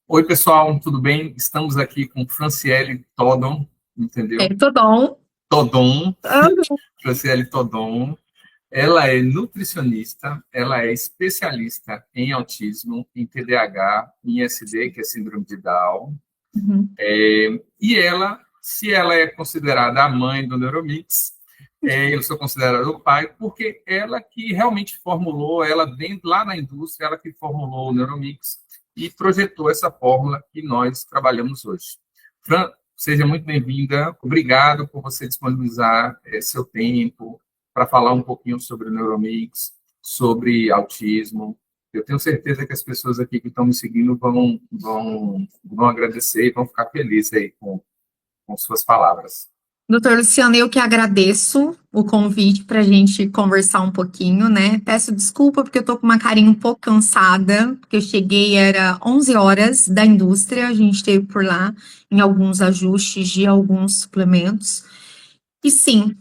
Oi, pessoal, tudo bem? Estamos aqui com Franciele Todon, É, entendeu? tudo bom? Todon, Ah, Franciele Todon. Ela é nutricionista, ela é especialista em autismo, em TDAH, em SD, que é síndrome de Down. uhum. E ela, se ela é considerada a mãe do Neuromix, eu sou considerado o pai, porque ela que realmente formulou, ela dentro, lá na indústria, ela que formulou o Neuromix e projetou essa fórmula que nós trabalhamos hoje. Fran, seja muito bem-vinda. Obrigado por você disponibilizar seu tempo para falar um pouquinho sobre o Neuromix, sobre autismo. Eu tenho certeza que as pessoas aqui que estão me seguindo vão agradecer e vão ficar felizes aí com suas palavras. Doutor Luciano, eu que agradeço o convite para a gente conversar um pouquinho, né? Peço desculpa porque eu tô com uma carinha um pouco cansada, porque eu cheguei, era 11 horas da indústria, a gente teve por lá em alguns ajustes de alguns suplementos. E sim,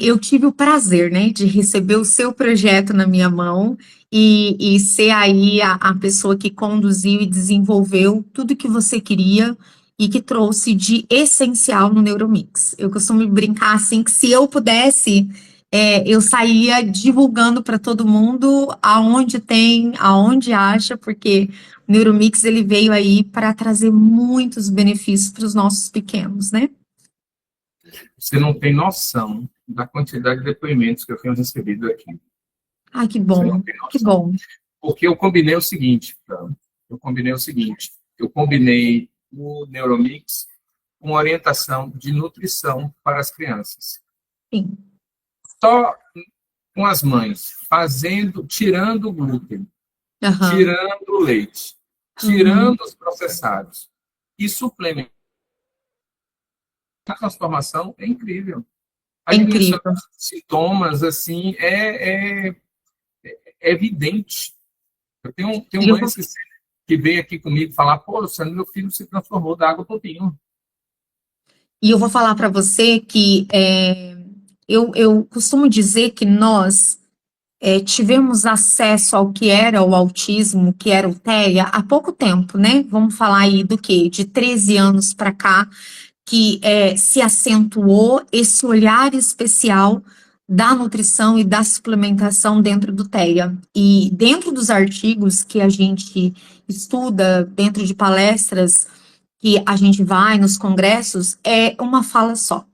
eu tive o prazer, né, de receber o seu projeto na minha mão e ser aí a pessoa que conduziu e desenvolveu tudo que você queria e que trouxe de essencial no Neuromix. Eu costumo brincar assim que se eu pudesse, eu saía divulgando para todo mundo aonde tem, aonde acha, porque o Neuromix ele veio aí para trazer muitos benefícios para os nossos pequenos, né? Você não tem noção da quantidade de depoimentos que eu tenho recebido aqui. Ai, que Você não bom, tem que noção. bom. Porque eu combinei o seguinte, Fran, eu combinei o Neuromix com orientação de nutrição para as crianças. Sim. Só com as mães, tirando o glúten, Aham. tirando o leite, Uhum. tirando os processados e suplementando, a transformação é incrível. A É diminuição incrível. dos sintomas, assim, é evidente. Tenho E eu vou, mães que vêm aqui comigo falar, pô, Luciano, meu filho se transformou da água para o vinho. e eu vou falar para você que eu costumo dizer que nós tivemos acesso ao que era o autismo, que era o TEA, há pouco tempo, né? Vamos falar aí do quê? De 13 anos para cá, que se acentuou esse olhar especial da nutrição e da suplementação dentro do TEA. E dentro dos artigos que a gente estuda, dentro de palestras que a gente vai nos congressos, é uma fala só.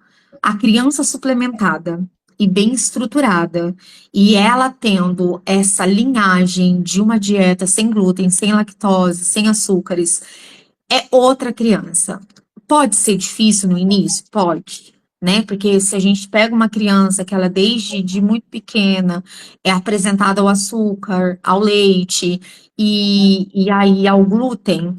A criança suplementada e bem estruturada, e ela tendo essa linhagem de uma dieta sem glúten, sem lactose, sem açúcares, é outra criança. Pode ser difícil no início? Pode, né? Porque se a gente pega uma criança que ela desde de muito pequena é apresentada ao açúcar, ao leite e aí ao glúten,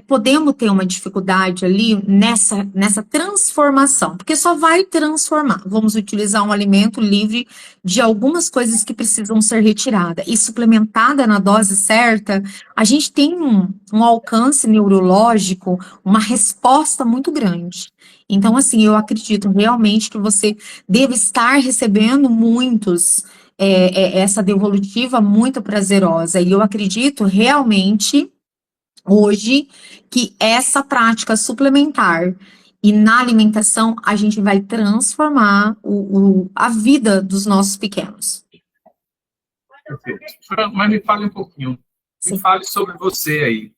podemos ter uma dificuldade ali nessa transformação, porque só vai transformar. Vamos utilizar um alimento livre de algumas coisas que precisam ser retiradas e suplementada na dose certa, a gente tem um alcance neurológico, uma resposta muito grande. Então, assim, eu acredito realmente que você deve estar recebendo essa devolutiva muito prazerosa. E eu acredito realmente, hoje, que essa prática suplementar e na alimentação, a gente vai transformar a vida dos nossos pequenos. Fran, mas me fale um pouquinho, me Sim. fale sobre você aí,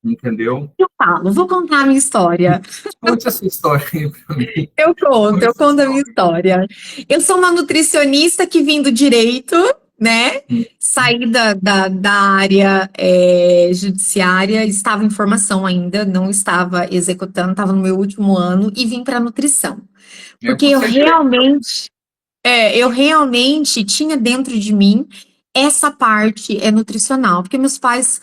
entendeu? Eu falo, vou contar a minha história. Conte essa história aí para mim. Eu Conte essa conto a minha história. história. Eu sou uma nutricionista que vim do direito, né? Saí da área judiciária, estava em formação ainda, não estava executando, estava no meu último ano e vim para a nutrição. Porque Você é diretor. eu realmente tinha dentro de mim essa parte nutricional, porque meus pais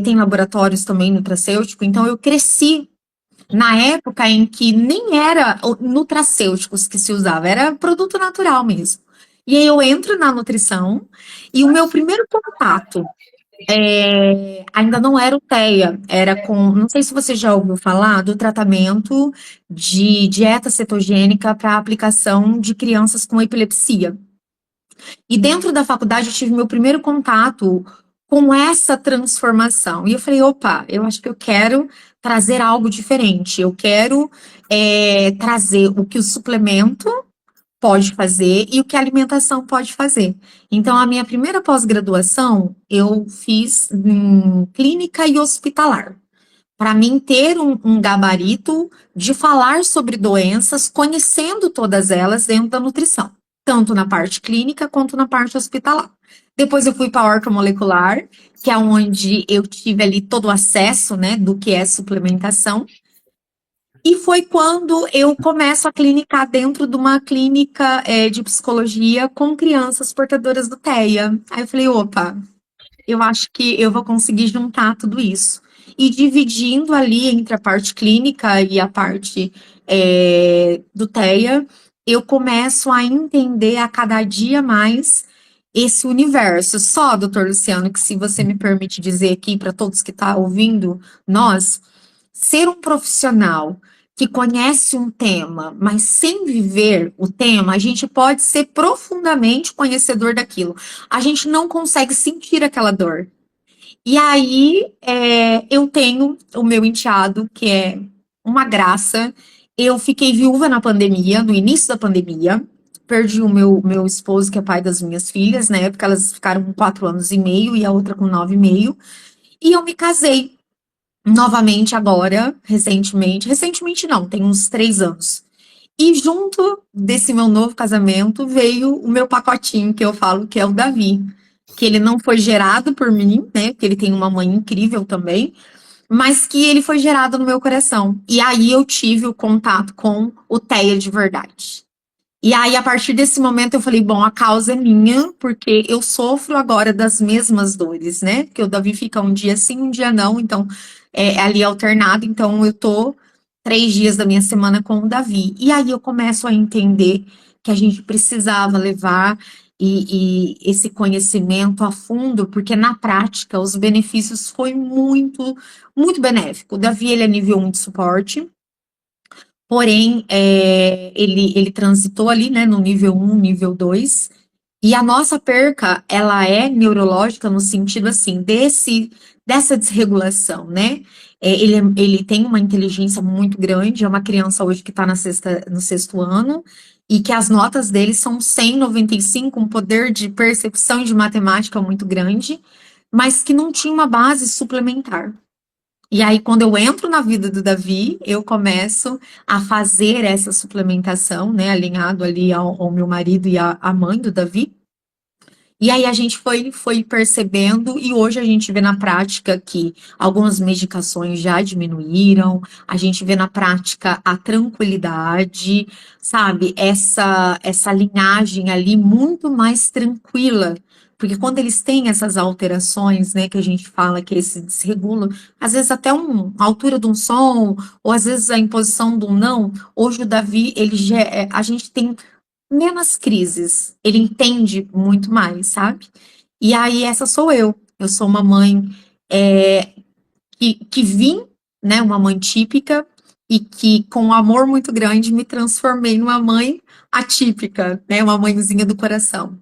têm laboratórios também nutracêutico, então eu cresci na época em que nem era nutracêuticos que se usava, era produto natural mesmo. E aí eu entro na nutrição e o meu primeiro contato ainda não era o TEA, era com, não sei se você já ouviu falar do tratamento de dieta cetogênica para aplicação de crianças com epilepsia. E dentro da faculdade eu tive meu primeiro contato com essa transformação. E eu falei, opa, eu acho que eu quero trazer algo diferente. Eu quero trazer o que o suplemento pode fazer e o que a alimentação pode fazer. Então, a minha primeira pós-graduação eu fiz em clínica e hospitalar, para mim ter um gabarito de falar sobre doenças, conhecendo todas elas dentro da nutrição, tanto na parte clínica quanto na parte hospitalar. Depois eu fui para a ortomolecular, que é onde eu tive ali todo o acesso, né, do que é suplementação. E foi quando eu começo a clinicar dentro de uma clínica de psicologia com crianças portadoras do TEA. Aí eu falei, opa, eu acho que eu vou conseguir juntar tudo isso. E dividindo ali entre a parte clínica e a parte do TEA, eu começo a entender a cada dia mais esse universo. Só, doutor Luciano, que se você me permite dizer aqui para todos que estão ouvindo, nós, ser um profissional que conhece um tema, mas sem viver o tema, a gente pode ser profundamente conhecedor daquilo. A gente não consegue sentir aquela dor. E aí, eu tenho o meu enteado, que é uma graça. Eu fiquei viúva na pandemia, no início da pandemia. Perdi o meu esposo, que é pai das minhas filhas. Na época, elas ficaram com 4 anos e meio e a outra com 9 e meio. E eu me casei novamente agora, recentemente. Recentemente não, tem uns 3 anos. E junto desse meu novo casamento veio o meu pacotinho, que eu falo que é o Davi. Que ele não foi gerado por mim, né? Porque ele tem uma mãe incrível também, mas que ele foi gerado no meu coração. E aí eu tive o contato com o Teia de verdade. E aí, a partir desse momento, eu falei, bom, a causa é minha, porque eu sofro agora das mesmas dores, né? Porque o Davi fica um dia sim, um dia não, então é ali alternado, então eu tô 3 dias da minha semana com o Davi. E aí eu começo a entender que a gente precisava levar e esse conhecimento a fundo, porque na prática os benefícios foi muito, muito benéfico. O Davi, ele é nível 1 de suporte. Porém, ele transitou ali, né, no nível 1, nível 2, e a nossa perca, ela é neurológica no sentido, assim, dessa desregulação, né? Ele tem uma inteligência muito grande, é uma criança hoje que está no sexto ano, e que as notas dele são 100, 95, um poder de percepção e de matemática muito grande, mas que não tinha uma base suplementar. E aí, quando eu entro na vida do Davi, eu começo a fazer essa suplementação, né, alinhado ali ao meu marido e à mãe do Davi. E aí a gente foi percebendo, e hoje a gente vê na prática que algumas medicações já diminuíram, a gente vê na prática a tranquilidade, sabe? Essa linhagem ali muito mais tranquila. Porque quando eles têm essas alterações, né, que a gente fala que esse desregulo, às vezes até a altura de um som, ou às vezes a imposição de um não, hoje o Davi, a gente tem menos crises, ele entende muito mais, sabe? E aí essa sou eu. Eu sou uma mãe é, que vim, né, uma mãe típica e que com um amor muito grande me transformei numa mãe atípica, né, uma mãezinha do coração.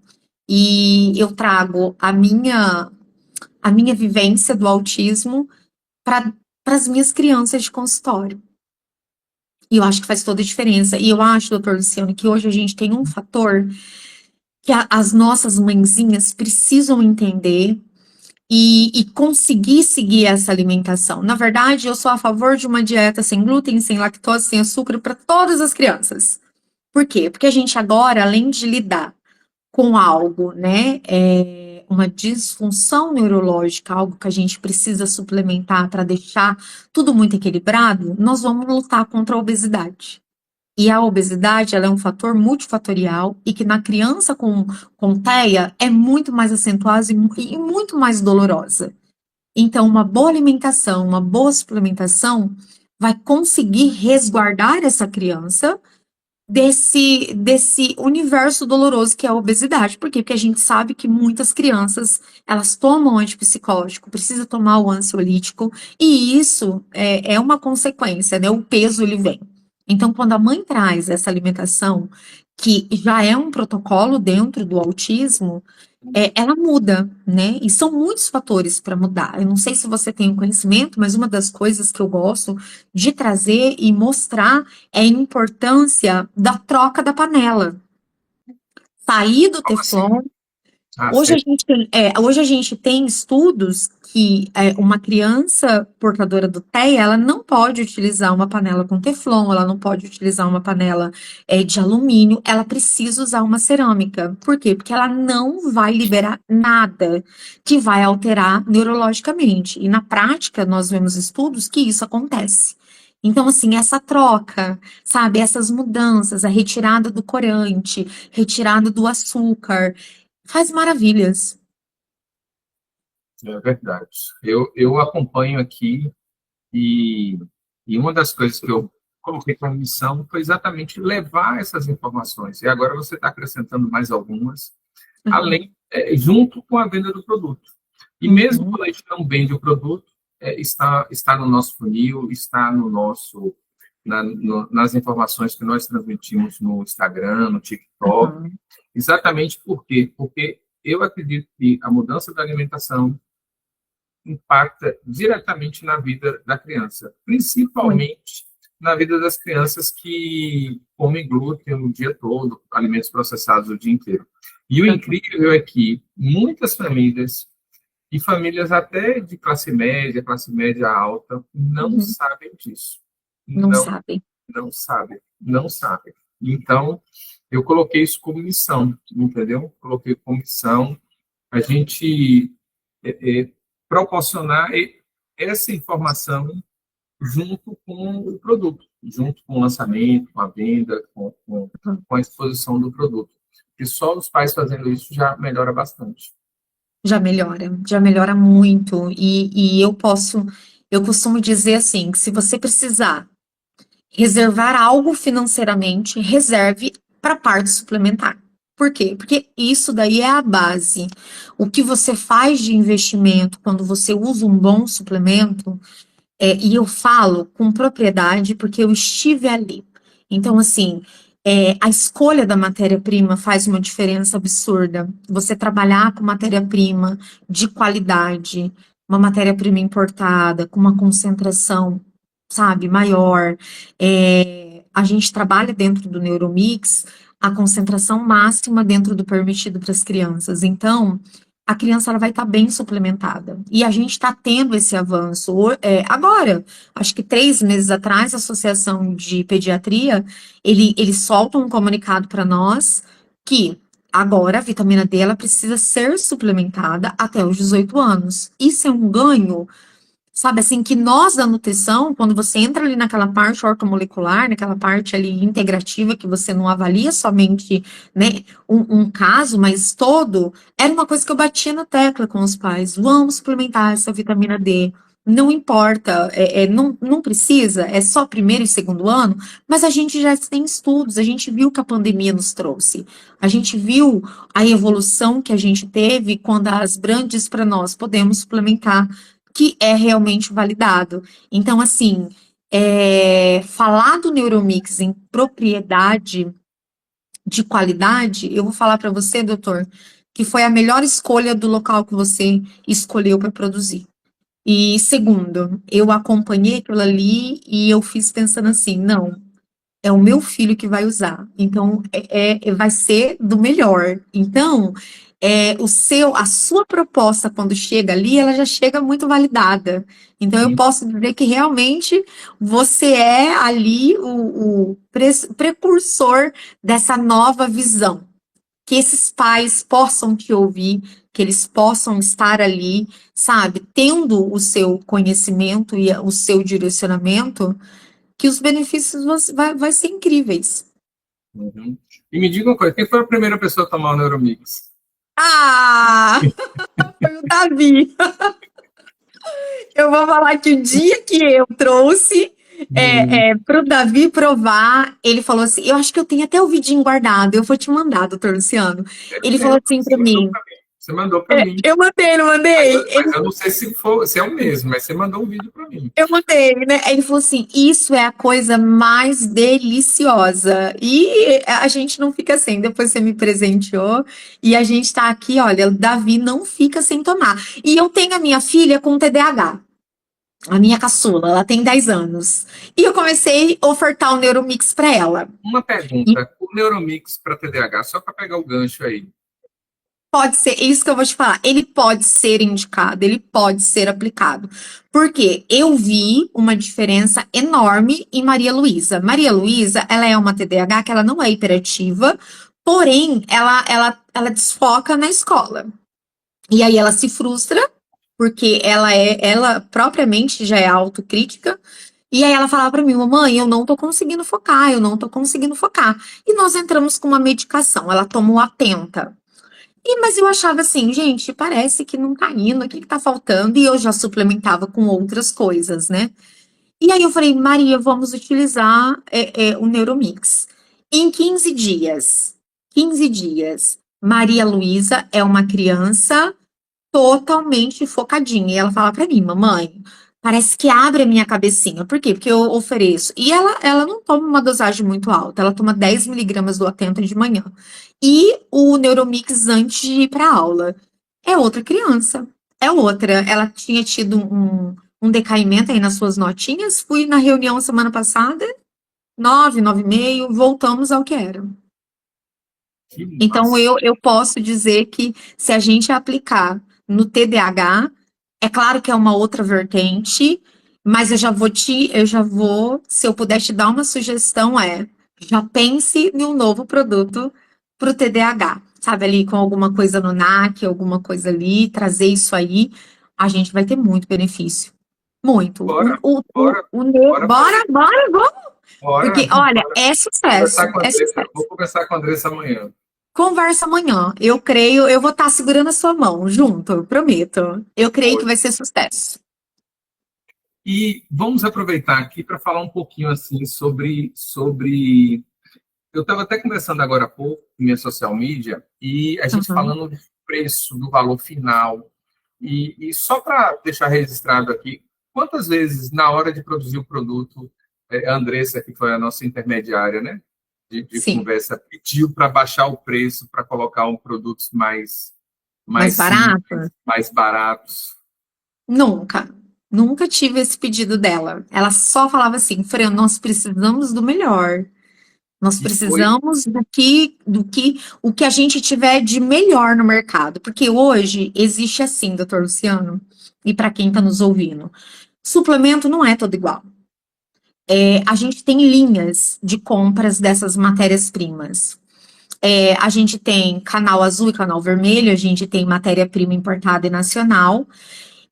E eu trago a minha vivência do autismo para as minhas crianças de consultório. E eu acho que faz toda a diferença. E eu acho, doutor Luciano, que hoje a gente tem um fator que as nossas mãezinhas precisam entender e conseguir seguir essa alimentação. Na verdade, eu sou a favor de uma dieta sem glúten, sem lactose, sem açúcar para todas as crianças. Por quê? Porque a gente agora, além de lidar com algo, né, uma disfunção neurológica, algo que a gente precisa suplementar para deixar tudo muito equilibrado, nós vamos lutar contra a obesidade. E a obesidade, ela é um fator multifatorial e que na criança com TEA é muito mais acentuada e muito mais dolorosa. Então, uma boa alimentação, uma boa suplementação vai conseguir resguardar essa criança desse universo doloroso que é a obesidade. Por quê? Porque a gente sabe que muitas crianças, elas tomam antipsicótico, precisa tomar o ansiolítico, e isso é uma consequência, né? O peso, ele vem. Então, quando a mãe traz essa alimentação, que já é um protocolo dentro do autismo, ela muda, né? E são muitos fatores para mudar. Eu não sei se você tem o conhecimento, mas uma das coisas que eu gosto de trazer e mostrar é a importância da troca da panela. Sair do Como assim? Teflon. Ah, Hoje a sei. gente tem, hoje a gente tem estudos que uma criança portadora do TEA, ela não pode utilizar uma panela com teflon, ela não pode utilizar uma panela de alumínio, ela precisa usar uma cerâmica. Por quê? Porque ela não vai liberar nada que vai alterar neurologicamente. E na prática, nós vemos estudos que isso acontece. Então, assim, essa troca, sabe, essas mudanças, a retirada do corante, retirada do açúcar, faz maravilhas. É verdade. Eu acompanho aqui e, e uma das coisas que eu coloquei como missão foi exatamente levar essas informações. E agora você está acrescentando mais algumas, Uhum, além, junto com a venda do produto. E mesmo uhum, quando a gente não vende o produto, está no nosso funil, está no nosso, nas informações que nós transmitimos no Instagram, no TikTok. uhum. Exatamente por quê? Porque eu acredito que a mudança da alimentação impacta diretamente na vida da criança, Muito. principalmente na vida das crianças que comem glúten o dia todo, alimentos processados o dia inteiro. E o Uhum, incrível é que muitas famílias, e famílias até de classe média alta, não uhum. sabem disso. Não Não, sabem. não sabem, não sabem. Então, eu coloquei isso como missão, entendeu? Coloquei como missão a gente proporcionar essa informação junto com o produto, junto com o lançamento, com a venda, Uhum. com a exposição do produto. Porque só os pais fazendo isso já melhora bastante. Já melhora muito. E eu costumo dizer assim, que se você precisar reservar algo financeiramente, reserve para a parte suplementar. Por quê? Porque isso daí é a base. O que você faz de investimento quando você usa um bom suplemento. E eu falo com propriedade porque eu estive ali. Então, assim, a escolha da matéria-prima faz uma diferença absurda. Você trabalhar com matéria-prima de qualidade, uma matéria-prima importada, com uma concentração, sabe, maior. A gente trabalha dentro do Neuromix a concentração máxima dentro do permitido para as crianças. Então, a criança ela vai estar bem suplementada. E a gente está tendo esse avanço. Agora, acho que 3 meses atrás, a Associação de Pediatria, ele solta um comunicado para nós que agora a vitamina D ela precisa ser suplementada até os 18 anos. Isso é um ganho. Sabe assim, que nós da nutrição, quando você entra ali naquela parte ortomolecular, naquela parte ali integrativa, que você não avalia somente, né, um caso, mas todo, era uma coisa que eu batia na tecla com os pais. Vamos suplementar essa vitamina D. Não importa, não precisa, é só primeiro e segundo ano, mas a gente já tem estudos, a gente viu que a pandemia nos trouxe. A gente viu a evolução que a gente teve quando as brandes para nós podemos suplementar que é realmente validado. Então, assim, falar do Neuromix em propriedade de qualidade, eu vou falar para você, doutor, que foi a melhor escolha do local que você escolheu para produzir. E segundo, eu acompanhei aquilo ali e eu fiz pensando assim, não, é o meu filho que vai usar. Então, vai ser do melhor. Então, a sua proposta, quando chega ali, ela já chega muito validada. Então, eu posso dizer que realmente você é ali o precursor dessa nova visão. Que esses pais possam te ouvir, que eles possam estar ali, sabe, tendo o seu conhecimento e o seu direcionamento que os benefícios vai ser incríveis. Uhum. E me diga uma coisa, quem foi a primeira pessoa a tomar o Neuromix? Ah, foi o Davi. Eu vou falar que o dia que eu trouxe Hum, para o Davi provar, ele falou assim: eu acho que eu tenho até o vidinho guardado, eu vou te mandar, doutor Luciano. Ele falou eu assim para preciso mim: também. Você mandou para mim. Eu mandei, não mandei? Mas eu não sei se é o mesmo, mas você mandou um vídeo para mim. Eu mandei, né? Aí ele falou assim: isso é a coisa mais deliciosa. E a gente não fica sem. Depois você me presenteou e a gente tá aqui, olha, o Davi não fica sem tomar. E eu tenho a minha filha com TDAH. A minha caçula, ela tem 10 anos. E eu comecei a ofertar o Neuromix para ela. Uma E pergunta: o Neuromix para TDAH, só para pegar o gancho aí. pode ser, é isso que eu vou te falar. Ele pode ser indicado, ele pode ser aplicado. Porque eu vi uma diferença enorme em Maria Luísa. Maria Luísa, ela é uma TDAH que ela não é hiperativa, porém, ela desfoca na escola. E aí ela se frustra, porque ela propriamente já é autocrítica. E aí ela falava para mim, mamãe, eu não tô conseguindo focar, eu não tô conseguindo focar. E nós entramos com uma medicação, ela tomou Atenta. Mas eu achava assim, gente, parece que não tá indo, o que que tá faltando? E eu já suplementava com outras coisas, né? E aí eu falei, Maria, vamos utilizar o Neuromix. Em 15 dias, Maria Luísa é uma criança totalmente focadinha. E ela fala pra mim, mamãe, parece que abre a minha cabecinha. Por quê? Porque eu ofereço. E ela não toma uma dosagem muito alta, ela toma 10 miligramas do Atenta de manhã. E o Neuromix antes de ir pra aula. É outra criança. É outra. Ela tinha tido um decaimento aí nas suas notinhas. Fui na reunião semana passada, 9, 9,5, voltamos ao que era. Que Então, massa. eu posso dizer que se a gente aplicar no TDAH, é claro que é uma outra vertente, mas eu já vou, se eu puder te dar uma sugestão, já pense em um novo produto para o TDAH, sabe, ali com alguma coisa no NAC, alguma coisa ali, trazer isso aí, a gente vai ter muito benefício. Muito. Bora, bora, bora Bora, fazer. bora, vamos! Porque, Bora, olha, bora. é Conversar sucesso, com a é Andressa. sucesso. Vou conversar com a Andressa amanhã. Conversa amanhã. Eu creio, eu vou estar segurando a sua mão junto, prometo. Eu creio que vai ser sucesso. E vamos aproveitar aqui para falar um pouquinho assim sobre. Eu estava até conversando agora há pouco com minha social media e a gente Uhum. falando do preço, do valor final. E só para deixar registrado aqui, quantas vezes na hora de produzir o produto, a Andressa, que foi a nossa intermediária, né, de Sim, conversa, pediu para baixar o preço para colocar um produtos mais mais simples, barato? mais baratos. Nunca. Nunca tive esse pedido dela. Ela só falava assim, Fran, nós precisamos do melhor. Nós E foi precisamos o que a gente tiver de melhor no mercado. Porque hoje existe assim, doutor Luciano, e para quem está nos ouvindo, suplemento não é todo igual. A gente tem linhas de compras dessas matérias-primas. A gente tem canal azul e canal vermelho, a gente tem matéria-prima importada e nacional,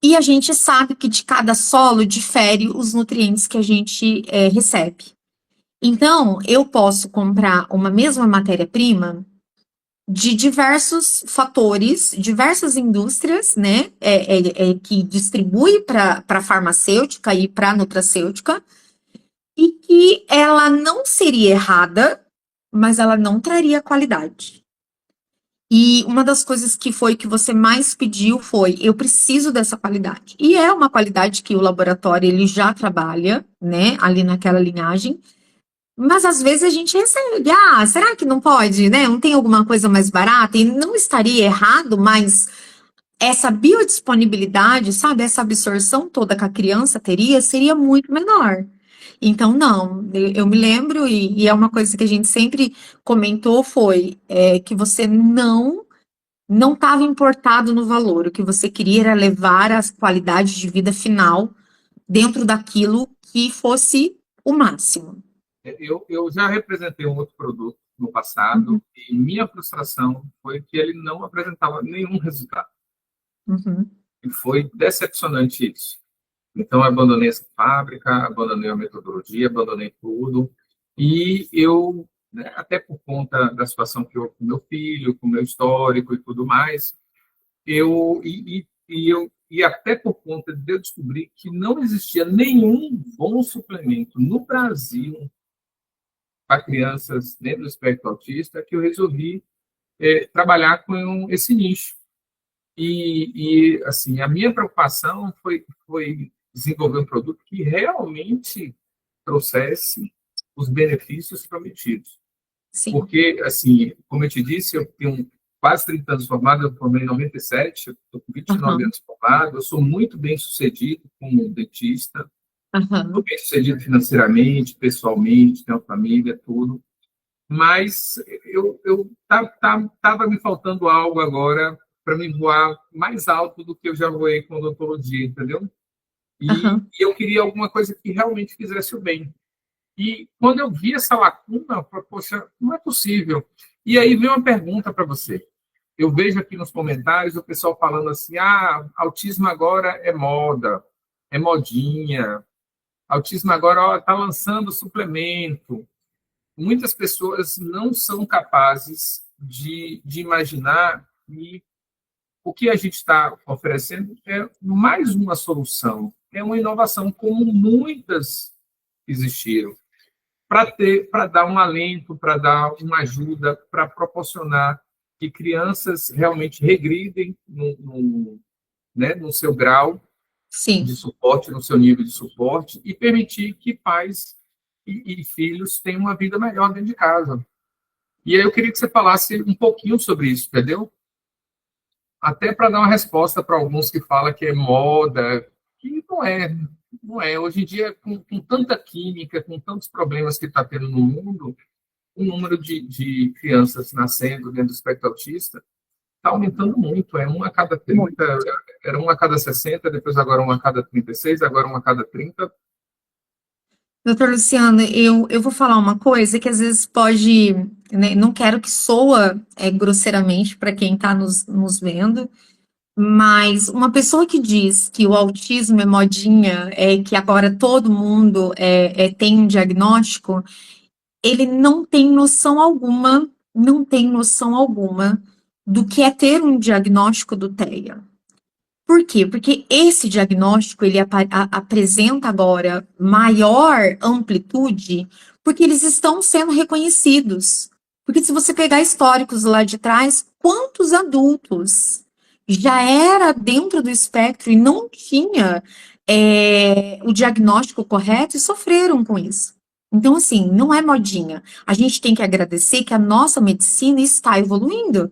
e a gente sabe que de cada solo difere os nutrientes que a gente recebe. Então, eu posso comprar uma mesma matéria-prima de diversos fatores, diversas indústrias, né, que distribui para a farmacêutica e para a nutracêutica, e que ela não seria errada, mas ela não traria qualidade. E uma das coisas que foi que você mais pediu foi, eu preciso dessa qualidade. E é uma qualidade que o laboratório ele já trabalha, né, ali naquela linhagem. Mas às vezes a gente recebe, será que não pode, né? Não tem alguma coisa mais barata? E não estaria errado, mas essa biodisponibilidade, sabe, essa absorção toda que a criança teria seria muito menor. Então, não, eu me lembro, e é uma coisa que a gente sempre comentou, foi que você não estava importado no valor, o que você queria era levar as qualidades de vida final dentro daquilo que fosse o máximo. eu já representei um outro produto no Uhum, passado e minha frustração foi que ele não apresentava nenhum resultado. uhum, E foi decepcionante isso. Então, eu abandonei essa fábrica, abandonei a metodologia, abandonei tudo. E eu, né, até por conta da situação que houve com meu filho, com meu histórico e tudo mais, e até por conta de eu descobrir que não existia nenhum bom suplemento no Brasil para crianças dentro do espectro autista, que eu resolvi trabalhar com esse nicho. Assim, a minha preocupação foi desenvolver um produto que realmente trouxesse os benefícios prometidos. Sim. Porque, assim, como eu te disse, eu tenho quase 30 anos formado, eu formei em 97, eu estou com 29 Aham, anos formado, eu sou muito bem sucedido como dentista, estou aham, bem sucedido financeiramente, pessoalmente, tenho uma família, tudo, mas eu tava me faltando algo agora para me voar mais alto do que eu já voei com odontologia, entendeu? aham. E eu queria alguma coisa que realmente fizesse o bem. E quando eu vi essa lacuna, eu falei, poxa, não é possível. E aí vem uma pergunta para você. Eu vejo aqui nos comentários o pessoal falando assim: ah, autismo agora é moda, é modinha, autismo agora está lançando suplemento. Muitas pessoas não são capazes de imaginar que o que a gente está oferecendo é mais uma solução, é uma inovação, como muitas existiram para dar um alento, para dar uma ajuda, para proporcionar que crianças realmente regridem né, no seu grau de Sim. suporte, no seu nível de suporte, e permitir que pais e filhos tenham uma vida melhor dentro de casa. E aí eu queria que você falasse um pouquinho sobre isso, entendeu? Até para dar uma resposta para alguns que falam que é moda, que não é. Não é. Hoje em dia, com tanta química, com tantos problemas que está tendo no mundo, o número de crianças nascendo dentro do espectro autista está aumentando muito. É uma a cada Muito. 30, era uma a cada 60, depois agora uma a cada 36, agora uma a cada 30. Doutor Luciano, eu vou falar uma coisa que às vezes pode, né, não quero que soa grosseiramente para quem está nos vendo, mas uma pessoa que diz que o autismo é modinha, que agora todo mundo tem um diagnóstico, ele não tem noção alguma, não tem noção alguma do que é ter um diagnóstico do TEA. Por quê? Porque esse diagnóstico ele apresenta agora maior amplitude, porque eles estão sendo reconhecidos. Porque se você pegar históricos lá de trás, quantos adultos já era dentro do espectro e não tinha o diagnóstico correto e sofreram com isso. Então, assim, não é modinha. A gente tem que agradecer que a nossa medicina está evoluindo.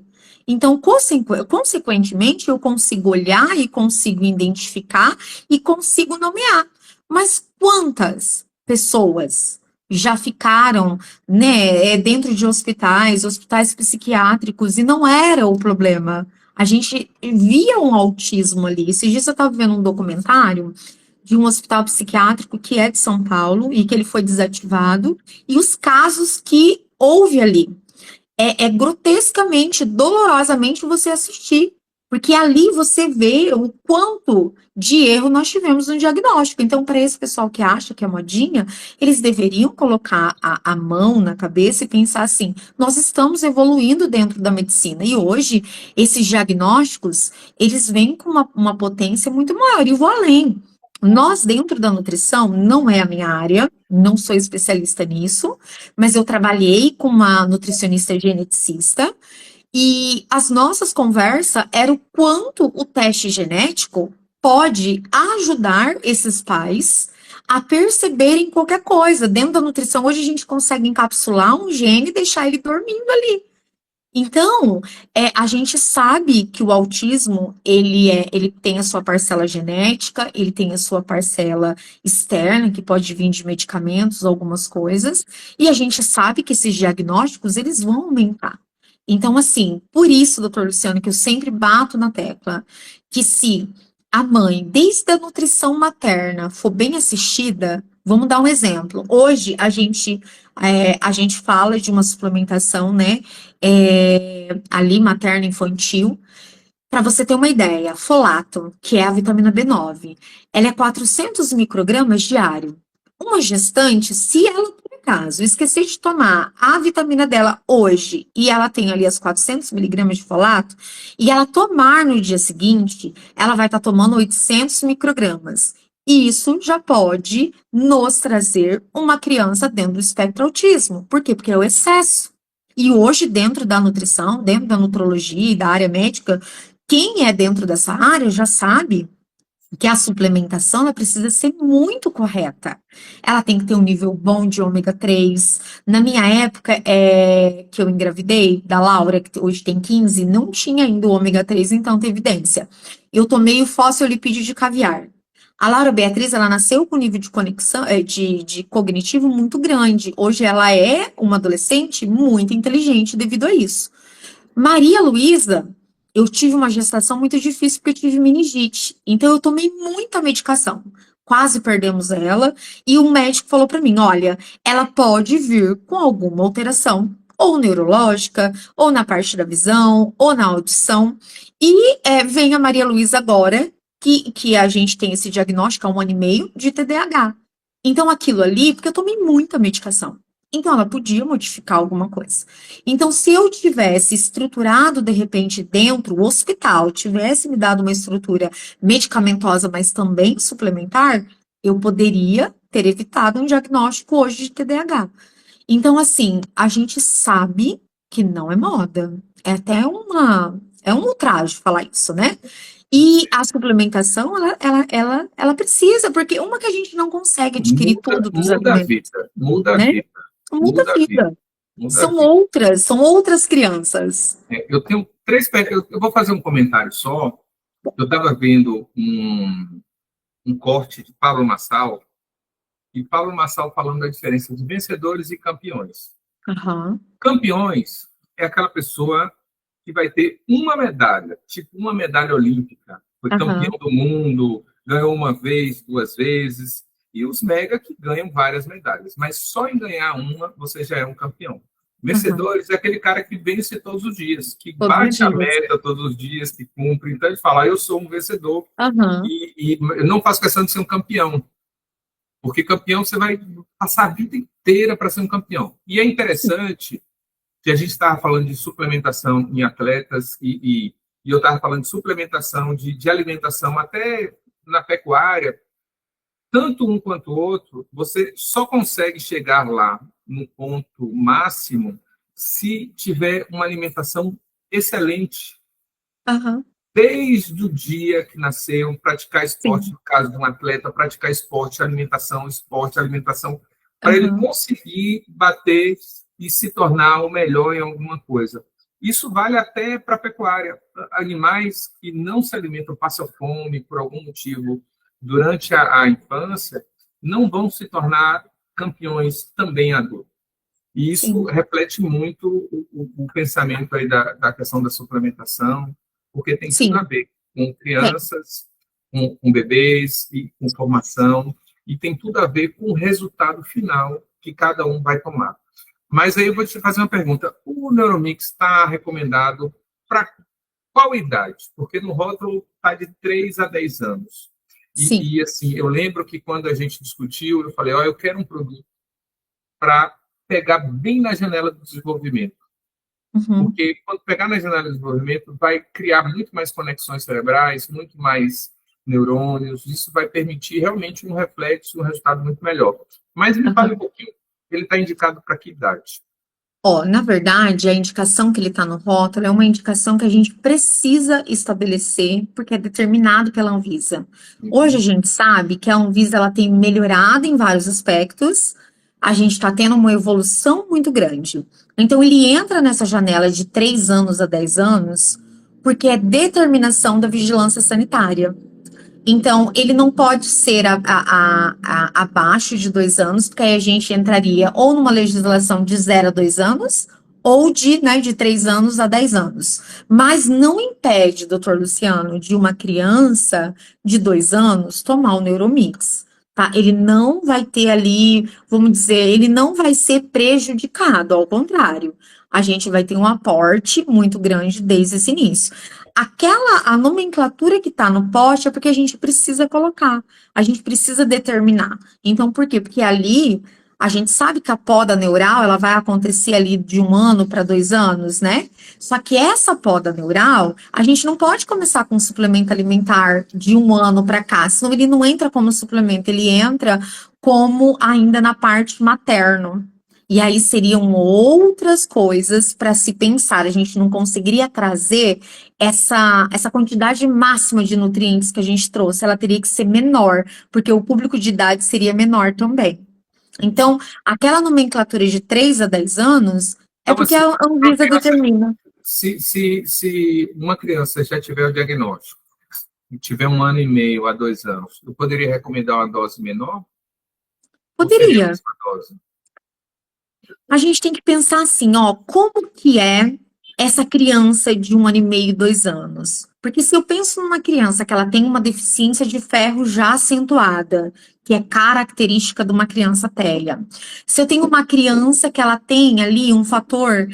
Então, consequentemente, eu consigo olhar e consigo identificar e consigo nomear. Mas quantas pessoas já ficaram, né, dentro de hospitais psiquiátricos, e não era o problema? A gente via um autismo ali. Esses dias eu estava vendo um documentário de um hospital psiquiátrico que é de São Paulo e que ele foi desativado, e os casos que houve ali é grotescamente, dolorosamente você assistir, porque ali você vê o quanto de erro nós tivemos no diagnóstico. Então, para esse pessoal que acha que é modinha, eles deveriam colocar a mão na cabeça e pensar assim: nós estamos evoluindo dentro da medicina, e hoje esses diagnósticos, eles vêm com uma potência muito maior, e vou além. Nós, dentro da nutrição, não é a minha área, não sou especialista nisso, mas eu trabalhei com uma nutricionista geneticista e as nossas conversas eram o quanto o teste genético pode ajudar esses pais a perceberem qualquer coisa. Dentro da nutrição, hoje a gente consegue encapsular um gene e deixar ele dormindo ali. Então, a gente sabe que o autismo, ele tem a sua parcela genética, ele tem a sua parcela externa, que pode vir de medicamentos, algumas coisas, e a gente sabe que esses diagnósticos, eles vão aumentar. Então, assim, por isso, doutor Luciano, que eu sempre bato na tecla, que se a mãe, desde a nutrição materna, for bem assistida, vamos dar um exemplo. Hoje, a gente fala de uma suplementação, né, ali materno infantil. Para você ter uma ideia, folato, que é a vitamina B9, ela é 400 microgramas diário. Uma gestante, se ela, por acaso, esquecer de tomar a vitamina dela hoje e ela tem ali as 400 miligramas de folato, e ela tomar no dia seguinte, ela vai estar tomando 800 microgramas. E isso já pode nos trazer uma criança dentro do espectro autismo. Por quê? Porque é o excesso. E hoje, dentro da nutrição, dentro da nutrologia e da área médica, quem é dentro dessa área já sabe que a suplementação ela precisa ser muito correta. Ela tem que ter um nível bom de ômega 3. Na minha época, que eu engravidei, da Laura, que hoje tem 15, não tinha ainda o ômega 3, então tem evidência. Eu tomei o fosfolipídio de caviar. A Laura Beatriz, ela nasceu com um nível de conexão, de cognitivo muito grande. Hoje ela é uma adolescente muito inteligente devido a isso. Maria Luísa, eu tive uma gestação muito difícil porque eu tive meningite. Então eu tomei muita medicação. Quase perdemos ela. E o médico falou para mim: olha, ela pode vir com alguma alteração, ou neurológica, ou na parte da visão, ou na audição. E vem a Maria Luísa agora, que a gente tem esse diagnóstico há 1 ano e meio de TDAH. Então aquilo ali, porque eu tomei muita medicação. Então ela podia modificar alguma coisa. Então, se eu tivesse estruturado, de repente, dentro do hospital, tivesse me dado uma estrutura medicamentosa, mas também suplementar, eu poderia ter evitado um diagnóstico hoje de TDAH. Então, assim, a gente sabe que não é moda. É até é um ultraje falar isso, né? E a suplementação, ela precisa, porque uma que a gente não consegue adquirir Muda, tudo dos muda a alimentos, vida, muda a né? vida, Muda a muda a vida, vida. muda a vida. São outras crianças. Eu tenho três. Eu vou fazer um comentário só. Eu estava vendo um corte de Pablo Marçal, e Pablo Marçal falando da diferença de vencedores e campeões. Aham, Campeões é aquela pessoa que vai ter uma medalha, tipo uma medalha olímpica. Foi campeão aham, do mundo, ganhou uma vez, duas vezes, e os mega que ganham várias medalhas. Mas só em ganhar uma, você já é um campeão. aham. Vencedores é aquele cara que vence todos os dias, que Todos os bate a dias. meta todos os dias, que cumpre. Então ele fala: eu sou um vencedor Aham, e eu não faço questão de ser um campeão, porque campeão você vai passar a vida inteira para ser um campeão. E é interessante que a gente estava falando de suplementação em atletas e eu estava falando de suplementação de alimentação até na pecuária, tanto um quanto o outro, você só consegue chegar lá no ponto máximo se tiver uma alimentação excelente. aham. Desde o dia que nasceu, praticar esporte, Sim. no caso de um atleta, praticar esporte, alimentação, para ele Aham. conseguir bater e se tornar o melhor em alguma coisa. Isso vale até para a pecuária. Animais que não se alimentam, passam fome por algum motivo durante a infância, não vão se tornar campeões também adultos. E isso Sim. reflete muito o pensamento aí da questão da suplementação, porque tem tudo a Sim. ver com É. crianças, com bebês e com formação, e tem tudo a ver com o resultado final que cada um vai tomar. Mas aí eu vou te fazer uma pergunta: o Neuromix está recomendado para qual idade? Porque no rótulo está de 3 a 10 anos. Sim. Assim, eu lembro que quando a gente discutiu, eu falei: eu quero um produto para pegar bem na janela do desenvolvimento. Uhum. Porque quando pegar na janela de desenvolvimento, vai criar muito mais conexões cerebrais, muito mais neurônios. Isso vai permitir realmente um reflexo, um resultado muito melhor. Mas me fale um Aham. pouquinho, ele está indicado para que idade? Ó, na verdade, a indicação que ele está no rótulo é uma indicação que a gente precisa estabelecer, porque é determinado pela Anvisa. Hoje a Uhum. gente sabe que a Anvisa ela tem melhorado em vários aspectos, a gente está tendo uma evolução muito grande. Então, ele entra nessa janela de 3 anos a 10 anos, porque é determinação da vigilância sanitária. Então, ele não pode ser abaixo de 2 anos, porque aí a gente entraria ou numa legislação de 0 a 2 anos, ou de 3 anos a 10 anos. Mas não impede, doutor Luciano, de uma criança de 2 anos tomar o Neuromix. Tá? Ele não vai ter ali, vamos dizer, ele não vai ser prejudicado, ao contrário. A gente vai ter um aporte muito grande desde esse início. A nomenclatura que está no pote é porque a gente precisa colocar, a gente precisa determinar. Então, por quê? Porque ali a gente sabe que a poda neural ela vai acontecer ali de 1 ano para 2 anos, né? Só que essa poda neural, a gente não pode começar com suplemento alimentar de 1 ano para cá, senão ele não entra como suplemento, ele entra como ainda na parte materno. E aí seriam outras coisas para se pensar. A gente não conseguiria trazer essa quantidade máxima de nutrientes que a gente trouxe. Ela teria que ser menor, porque o público de idade seria menor também. Então, aquela nomenclatura de 3 a 10 anos é Então, porque assim, a uma Anvisa criança, determina. se uma criança já tiver o diagnóstico e tiver 1 ano e meio a 2 anos, eu poderia recomendar uma dose menor? Ou seria a Poderia. mesma dose? A gente tem que pensar assim, ó, como que é essa criança de 1 ano e meio, 2 anos? Porque se eu penso numa criança que ela tem uma deficiência de ferro já acentuada, que é característica de uma criança TEA. Se eu tenho uma criança que ela tem ali um fator,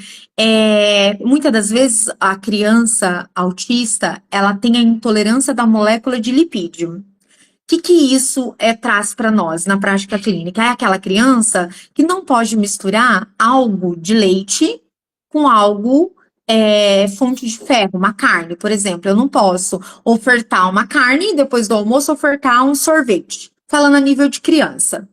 muitas das vezes a criança autista, ela tem a intolerância da molécula de lipídio. Que isso traz para nós na prática clínica? É aquela criança que não pode misturar algo de leite com algo fonte de ferro, uma carne, por exemplo. Eu não posso ofertar uma carne e depois do almoço ofertar um sorvete. Falando a nível de criança.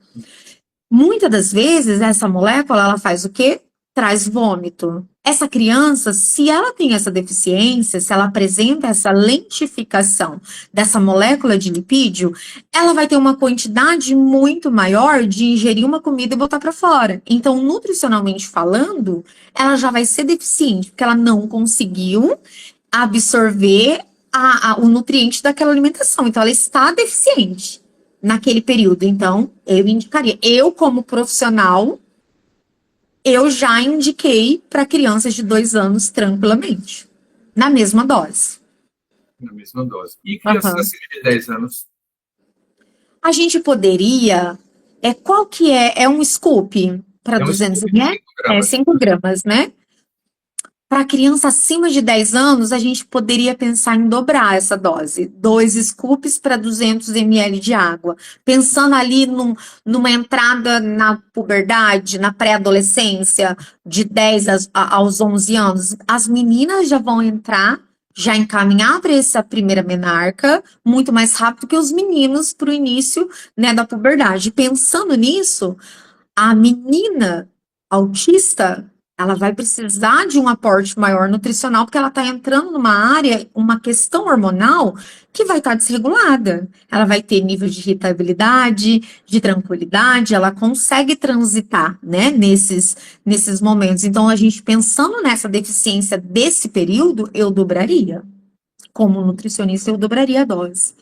Muitas das vezes, essa molécula, ela faz o quê? Traz vômito. Essa criança, se ela tem essa deficiência, se ela apresenta essa lentificação dessa molécula de lipídio, ela vai ter uma quantidade muito maior de ingerir uma comida e botar para fora. Então, nutricionalmente falando, ela já vai ser deficiente, porque ela não conseguiu absorver o nutriente daquela alimentação. Então, ela está deficiente naquele período. Então, eu indicaria. Eu, como profissional, eu já indiquei para crianças de 2 anos tranquilamente, na mesma dose. Na mesma dose. E crianças Aham. acima de 10 anos? A gente poderia. Qual que é? É um scoop para É um 200 scoop de ml? 5 gramas. 5 gramas, né? Para criança acima de 10 anos, a gente poderia pensar em dobrar essa dose. 2 scoops para 200 ml de água. Pensando ali numa entrada na puberdade, na pré-adolescência, de 10 aos 11 anos, as meninas já vão entrar, já encaminhar para essa primeira menarca, muito mais rápido que os meninos para o início, né, da puberdade. Pensando nisso, a menina autista, ela vai precisar de um aporte maior nutricional, porque ela está entrando numa área, uma questão hormonal que vai estar desregulada. Ela vai ter nível de irritabilidade, de tranquilidade, ela consegue transitar, né, nesses momentos. Então, a gente pensando nessa deficiência desse período, eu dobraria. Como nutricionista, eu dobraria a dose.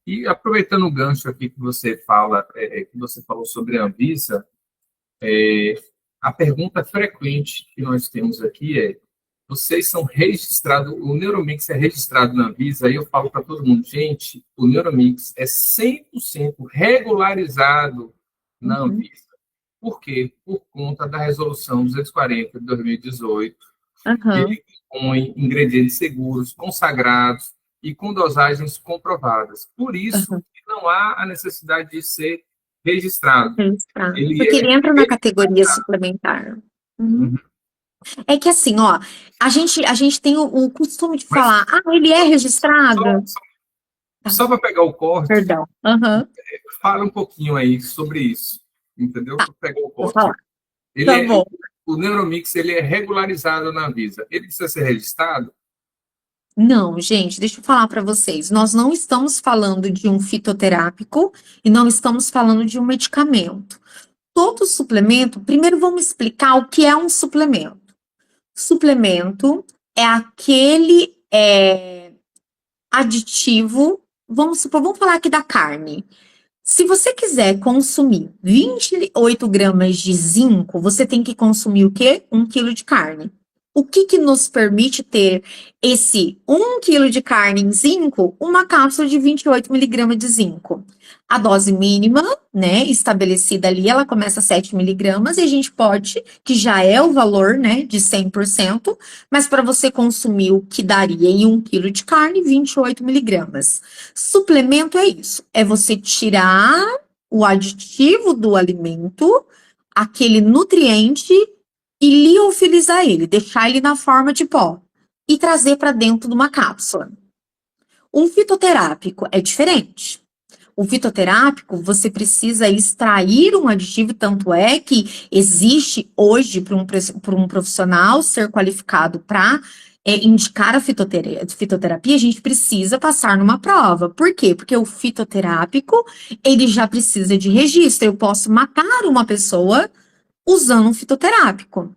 E aproveitando o gancho aqui que você fala, que você falou sobre a Anvisa, a pergunta frequente que nós temos aqui é: vocês são registrados, o Neuromix é registrado na Anvisa? Aí eu falo para todo mundo, gente, o Neuromix é 100% regularizado na Uhum. Anvisa. Por quê? Por conta da resolução 240 de 2018, Aham. ele impõe ingredientes seguros, consagrados e com dosagens comprovadas. Por isso Aham. que não há a necessidade de ser registrado. Registrado. Ele Porque é ele entra na categoria suplementar. Uhum. Uhum. É que assim, ó, a gente tem o costume de Mas falar, ele é só, registrado? só, Tá, só para pegar o corte, perdão. Aham, fala um pouquinho aí sobre isso, entendeu? tá, Para pegar o vou corte. falar. Tá bom. O Neuromix ele é regularizado na Anvisa. Ele precisa ser registrado? Não, gente, deixa eu falar para vocês. Nós não estamos falando de um fitoterápico e não estamos falando de um medicamento. Todo suplemento, primeiro vamos explicar o que é um suplemento. Suplemento é aquele aditivo, vamos supor, vamos falar aqui da carne. Se você quiser consumir 28 gramas de zinco, você tem que consumir o quê? 1 quilo de carne. O que nos permite ter esse 1 quilo de carne em zinco? Uma cápsula de 28 miligramas de zinco. A dose mínima, né, estabelecida ali, ela começa a 7 miligramas e a gente pode, que já é o valor, né, de 100%, mas para você consumir o que daria em 1 quilo de carne, 28 miligramas. Suplemento é isso, é você tirar o aditivo do alimento, aquele nutriente, e liofilizar ele, deixar ele na forma de pó e trazer para dentro de uma cápsula. Um fitoterápico é diferente. O fitoterápico, você precisa extrair um aditivo, tanto é que existe hoje para um profissional ser qualificado para indicar a fitoterapia, a gente precisa passar numa prova. Por quê? Porque o fitoterápico, ele já precisa de registro. Eu posso matar uma pessoa usando um fitoterápico.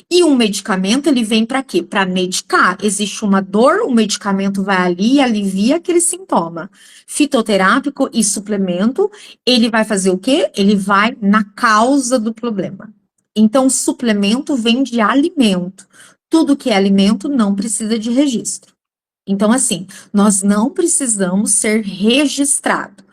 E um medicamento, ele vem para quê? Para medicar. Existe uma dor, o medicamento vai ali e alivia aquele sintoma. Fitoterápico e suplemento, ele vai fazer o quê? Ele vai na causa do problema. Então, suplemento vem de alimento. Tudo que é alimento não precisa de registro. Então, assim, nós não precisamos ser registrado.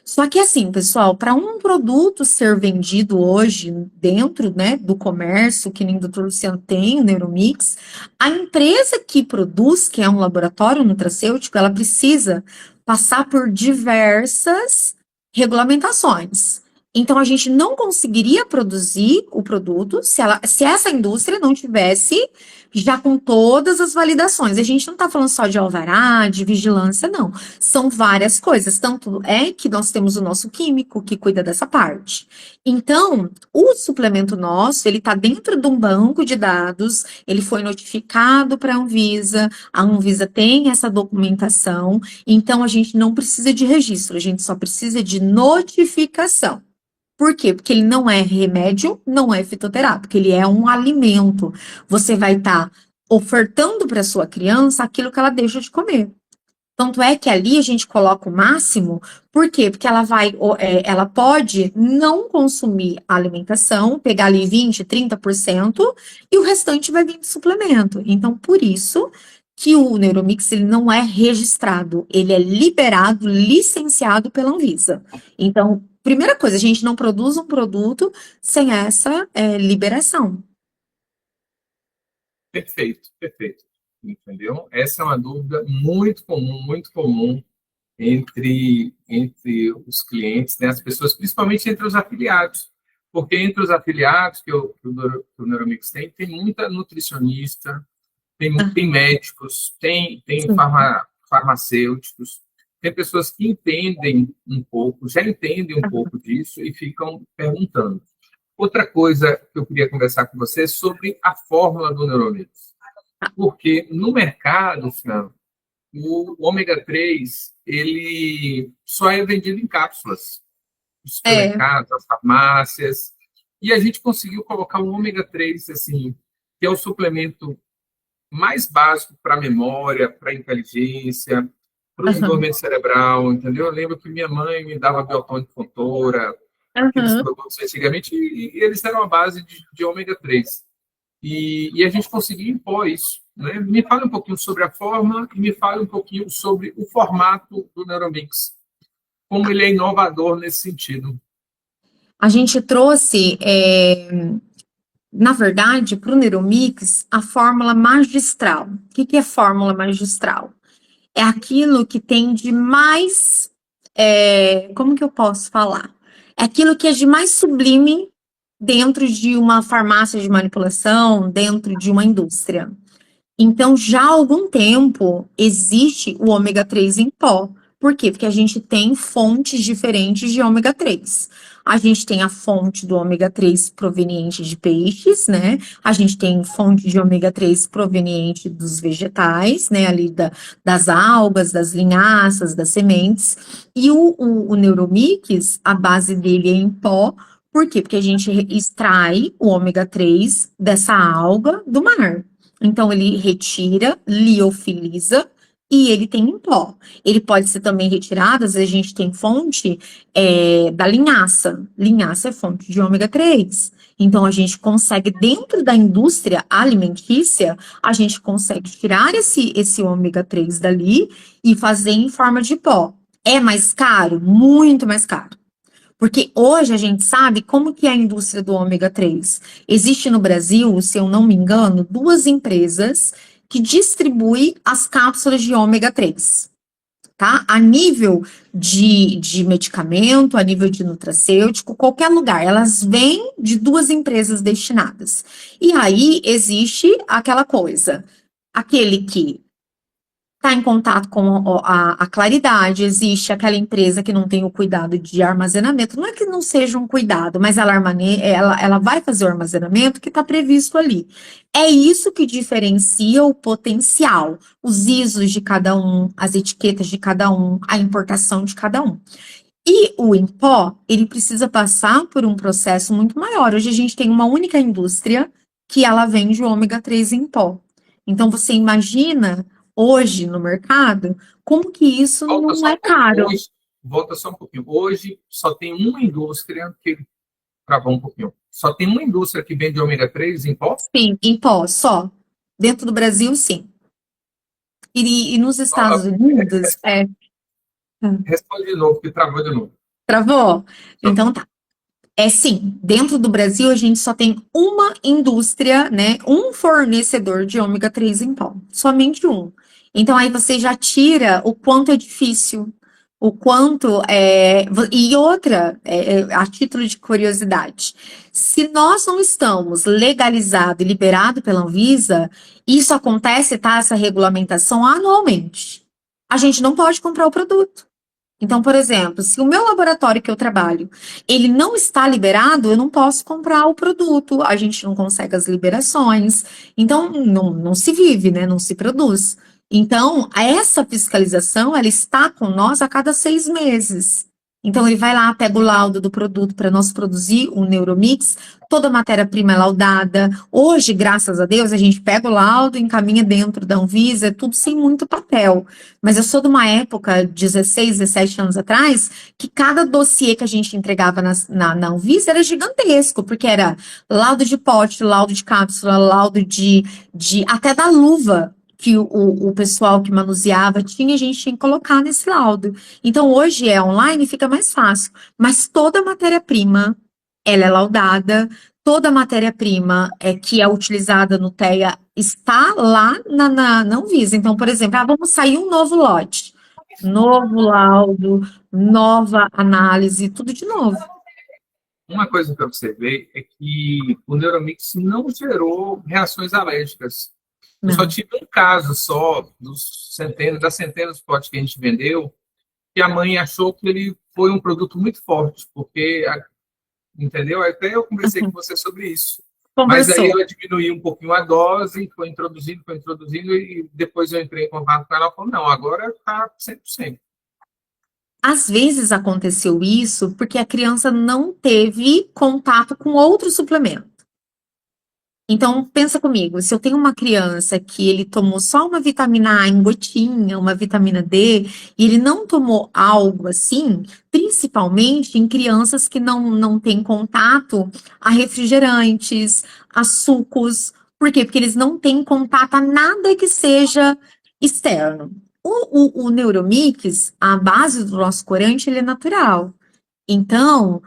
Só que assim, pessoal, para um produto ser vendido hoje dentro, né, do comércio, que nem o Dr. Luciano tem, o Neuromix, a empresa que produz, que é um laboratório nutracêutico, ela precisa passar por diversas regulamentações. Então, a gente não conseguiria produzir o produto se essa indústria não tivesse já com todas as validações. A gente não está falando só de alvará, de vigilância, não. São várias coisas. Tanto é que nós temos o nosso químico que cuida dessa parte. Então, o suplemento nosso, ele está dentro de um banco de dados, ele foi notificado para a Anvisa tem essa documentação, então a gente não precisa de registro, a gente só precisa de notificação. Por quê? Porque ele não é remédio, não é fitoterápico, ele é um alimento. Você vai estar ofertando para sua criança aquilo que ela deixa de comer. Tanto é que ali a gente coloca o máximo, por quê? Porque ela pode não consumir a alimentação, pegar ali 20, 30%, e o restante vai vir de suplemento. Então, por isso que o Neuromix ele não é registrado, ele é liberado, licenciado pela Anvisa. Então, primeira coisa, a gente não produz um produto sem essa liberação. Perfeito, perfeito. Entendeu? Essa é uma dúvida muito comum entre os clientes, né? As pessoas, principalmente entre os afiliados. Porque entre os afiliados que o Neuromix tem muita nutricionista, tem médicos, tem farmacêuticos, tem pessoas que entendem um pouco, já entendem um pouco disso e ficam perguntando. Outra coisa que eu queria conversar com você é sobre a fórmula do Neuromix. Porque no mercado, Fran, o ômega 3 ele só é vendido em cápsulas. Nos supermercados, as farmácias. E a gente conseguiu colocar o ômega 3, assim, que é o suplemento mais básico para a memória, para a inteligência, para o desenvolvimento cerebral, entendeu? Eu lembro que minha mãe me dava biotônico Fontoura, aqueles produtos antigamente, e eles eram a base de ômega 3. E a gente conseguiu impor isso. Né? Me fale um pouquinho sobre a forma e me fale um pouquinho sobre o formato do Neuromix, como ele é inovador nesse sentido. A gente trouxe, na verdade, para o Neuromix, a fórmula magistral. O que é fórmula magistral? É aquilo que tem de mais, como que eu posso falar? É aquilo que é de mais sublime dentro de uma farmácia de manipulação, dentro de uma indústria. Então, já há algum tempo, existe o ômega 3 em pó. Por quê? Porque a gente tem fontes diferentes de ômega 3. A gente tem a fonte do ômega 3 proveniente de peixes, né? A gente tem fonte de ômega 3 proveniente dos vegetais, né? Ali das algas, das linhaças, das sementes. E o Neuromix, a base dele é em pó. Por quê? Porque a gente extrai o ômega 3 dessa alga do mar. Então, ele retira, liofiliza e ele tem em pó. Ele pode ser também retirado, às vezes a gente tem fonte da linhaça. Linhaça é fonte de ômega 3. Então, a gente consegue, dentro da indústria alimentícia, a gente consegue tirar esse ômega 3 dali e fazer em forma de pó. É mais caro? Muito mais caro. Porque hoje a gente sabe como que é a indústria do ômega 3. Existe no Brasil, se eu não me engano, 2 empresas que distribuem as cápsulas de ômega 3. Tá? A nível de medicamento, a nível de nutracêutico, qualquer lugar, elas vêm de 2 empresas destinadas. E aí existe aquela coisa, aquele que está em contato com a claridade, existe aquela empresa que não tem o cuidado de armazenamento, não é que não seja um cuidado, mas ela vai fazer o armazenamento que está previsto ali. É isso que diferencia o potencial, os ISOs de cada um, as etiquetas de cada um, a importação de cada um. E o em pó, ele precisa passar por um processo muito maior. Hoje a gente tem uma única indústria que ela vende o ômega 3 em pó. Então você imagina hoje no mercado como que isso Volta não só é um pouquinho. caro. Hoje, volta só um pouquinho. Hoje só tem uma indústria que travou um pouquinho. Só tem uma indústria que vende ômega 3 em pó? Sim, em pó, só. Dentro do Brasil, sim. E nos Estados Unidos, Responde de novo, que travou de novo. travou? Só- Então tá. É sim, dentro do Brasil a gente só tem uma indústria, né? Um fornecedor de ômega 3 em pó, somente um. Então aí você já tira o quanto é difícil, o quanto é. E outra, a título de curiosidade, se nós não estamos legalizado e liberado pela Anvisa, isso acontece, tá? Essa regulamentação anualmente. A gente não pode comprar o produto. Então, por exemplo, se o meu laboratório que eu trabalho, ele não está liberado, eu não posso comprar o produto, a gente não consegue as liberações, então não se vive, né? Não se produz. Então, essa fiscalização, ela está com nós a cada 6 meses. Então, ele vai lá, pega o laudo do produto para nós produzir o Neuromix, toda a matéria-prima é laudada. Hoje, graças a Deus, a gente pega o laudo, encaminha dentro da Anvisa, é tudo sem muito papel. Mas eu sou de uma época, 16, 17 anos atrás, que cada dossiê que a gente entregava na Anvisa era gigantesco, porque era laudo de pote, laudo de cápsula, laudo de até da luva que o pessoal que manuseava tinha, a gente tinha que colocar nesse laudo. Então, hoje é online e fica mais fácil. Mas toda matéria-prima, ela é laudada, toda matéria-prima que é utilizada no TEA está lá na Anvisa. Então, por exemplo, vamos sair um novo lote, novo laudo, nova análise, tudo de novo. Uma coisa que eu observei é que o Neuromix não gerou reações alérgicas. Eu só Não. tive um caso só das centenas de potes que a gente vendeu, que a mãe achou que ele foi um produto muito forte, porque, entendeu? Até eu conversei com Uhum. você sobre isso. Mas aí Conversou. eu diminuí um pouquinho a dose, foi introduzindo, e depois eu entrei em contato com ela e falou, não, agora está 100%. Às vezes aconteceu isso porque a criança não teve contato com outro suplemento. Então, pensa comigo, se eu tenho uma criança que ele tomou só uma vitamina A em gotinha, uma vitamina D, e ele não tomou algo assim, principalmente em crianças que não têm contato a refrigerantes, a sucos, por quê? Porque eles não têm contato a nada que seja externo. O Neuromix, a base do nosso corante, ele é natural. Então,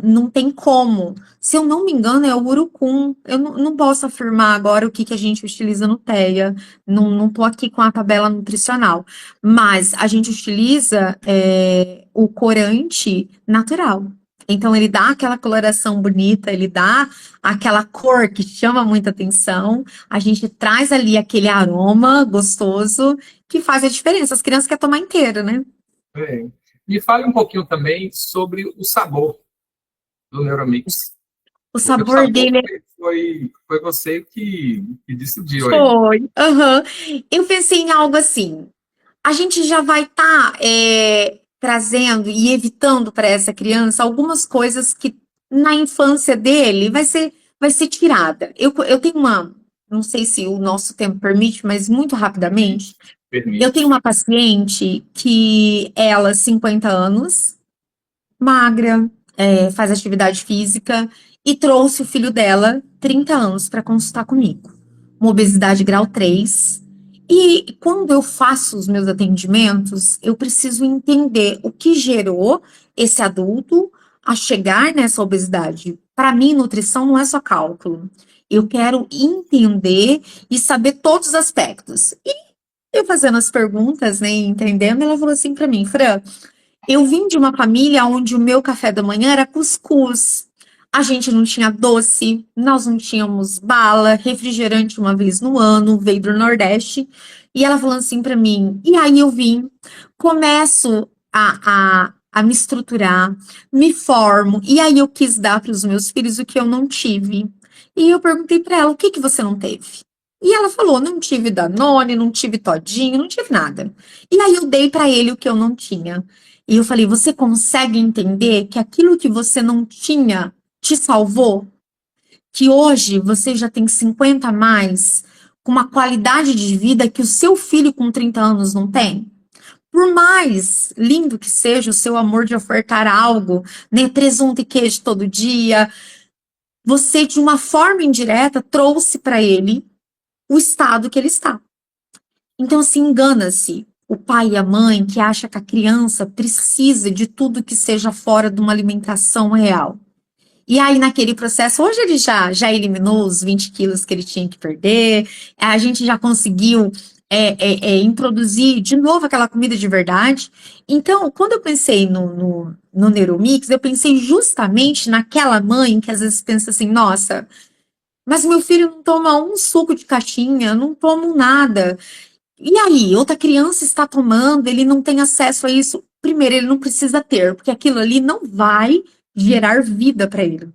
não tem como. Se eu não me engano, é o urucum. Eu não posso afirmar agora o que a gente utiliza no TEA. Não estou aqui com a tabela nutricional. Mas a gente utiliza o corante natural. Então, ele dá aquela coloração bonita, ele dá aquela cor que chama muita atenção. A gente traz ali aquele aroma gostoso que faz a diferença. As crianças querem tomar inteiro, né? É. Me fale um pouquinho também sobre o sabor do Neuromix, O porque o sabor sabor dele foi você que decidiu aí. foi. Aham. Eu pensei em algo assim. A gente já vai estar trazendo e evitando para essa criança algumas coisas que na infância dele vai ser tirada. Eu tenho não sei se o nosso tempo permite, mas muito rapidamente, Permite, eu tenho permite. uma paciente que ela, 50 anos, magra, faz atividade física e trouxe o filho dela, 30 anos, para consultar comigo. Uma obesidade grau 3. E quando eu faço os meus atendimentos, eu preciso entender o que gerou esse adulto a chegar nessa obesidade. Para mim, nutrição não é só cálculo. Eu quero entender e saber todos os aspectos. E eu fazendo as perguntas, né, e entendendo, ela falou assim para mim, Fran, eu vim de uma família onde o meu café da manhã era cuscuz. A gente não tinha doce, nós não tínhamos bala, refrigerante uma vez no ano, veio do Nordeste. E ela falando assim pra mim, e aí eu vim, começo a me estruturar, me formo, e aí eu quis dar para os meus filhos o que eu não tive. E eu perguntei pra ela, o que que você não teve? E ela falou, não tive Danone, não tive Todinho, não tive nada. E aí eu dei pra ele o que eu não tinha. E eu falei, você consegue entender que aquilo que você não tinha te salvou? Que hoje você já tem 50 a mais, com uma qualidade de vida que o seu filho com 30 anos não tem? Por mais lindo que seja o seu amor de ofertar algo, né, presunto e queijo todo dia, você de uma forma indireta trouxe para ele o estado que ele está. Então, assim, engana-se o pai e a mãe que acha que a criança precisa de tudo que seja fora de uma alimentação real. E aí, naquele processo, hoje ele já eliminou os 20 quilos que ele tinha que perder, a gente já conseguiu introduzir de novo aquela comida de verdade. Então, quando eu pensei no Neuromix, eu pensei justamente naquela mãe que às vezes pensa assim, nossa, mas meu filho não toma um suco de caixinha, não toma um nada. E aí, outra criança está tomando, ele não tem acesso a isso. Primeiro, ele não precisa ter, porque aquilo ali não vai gerar vida para ele.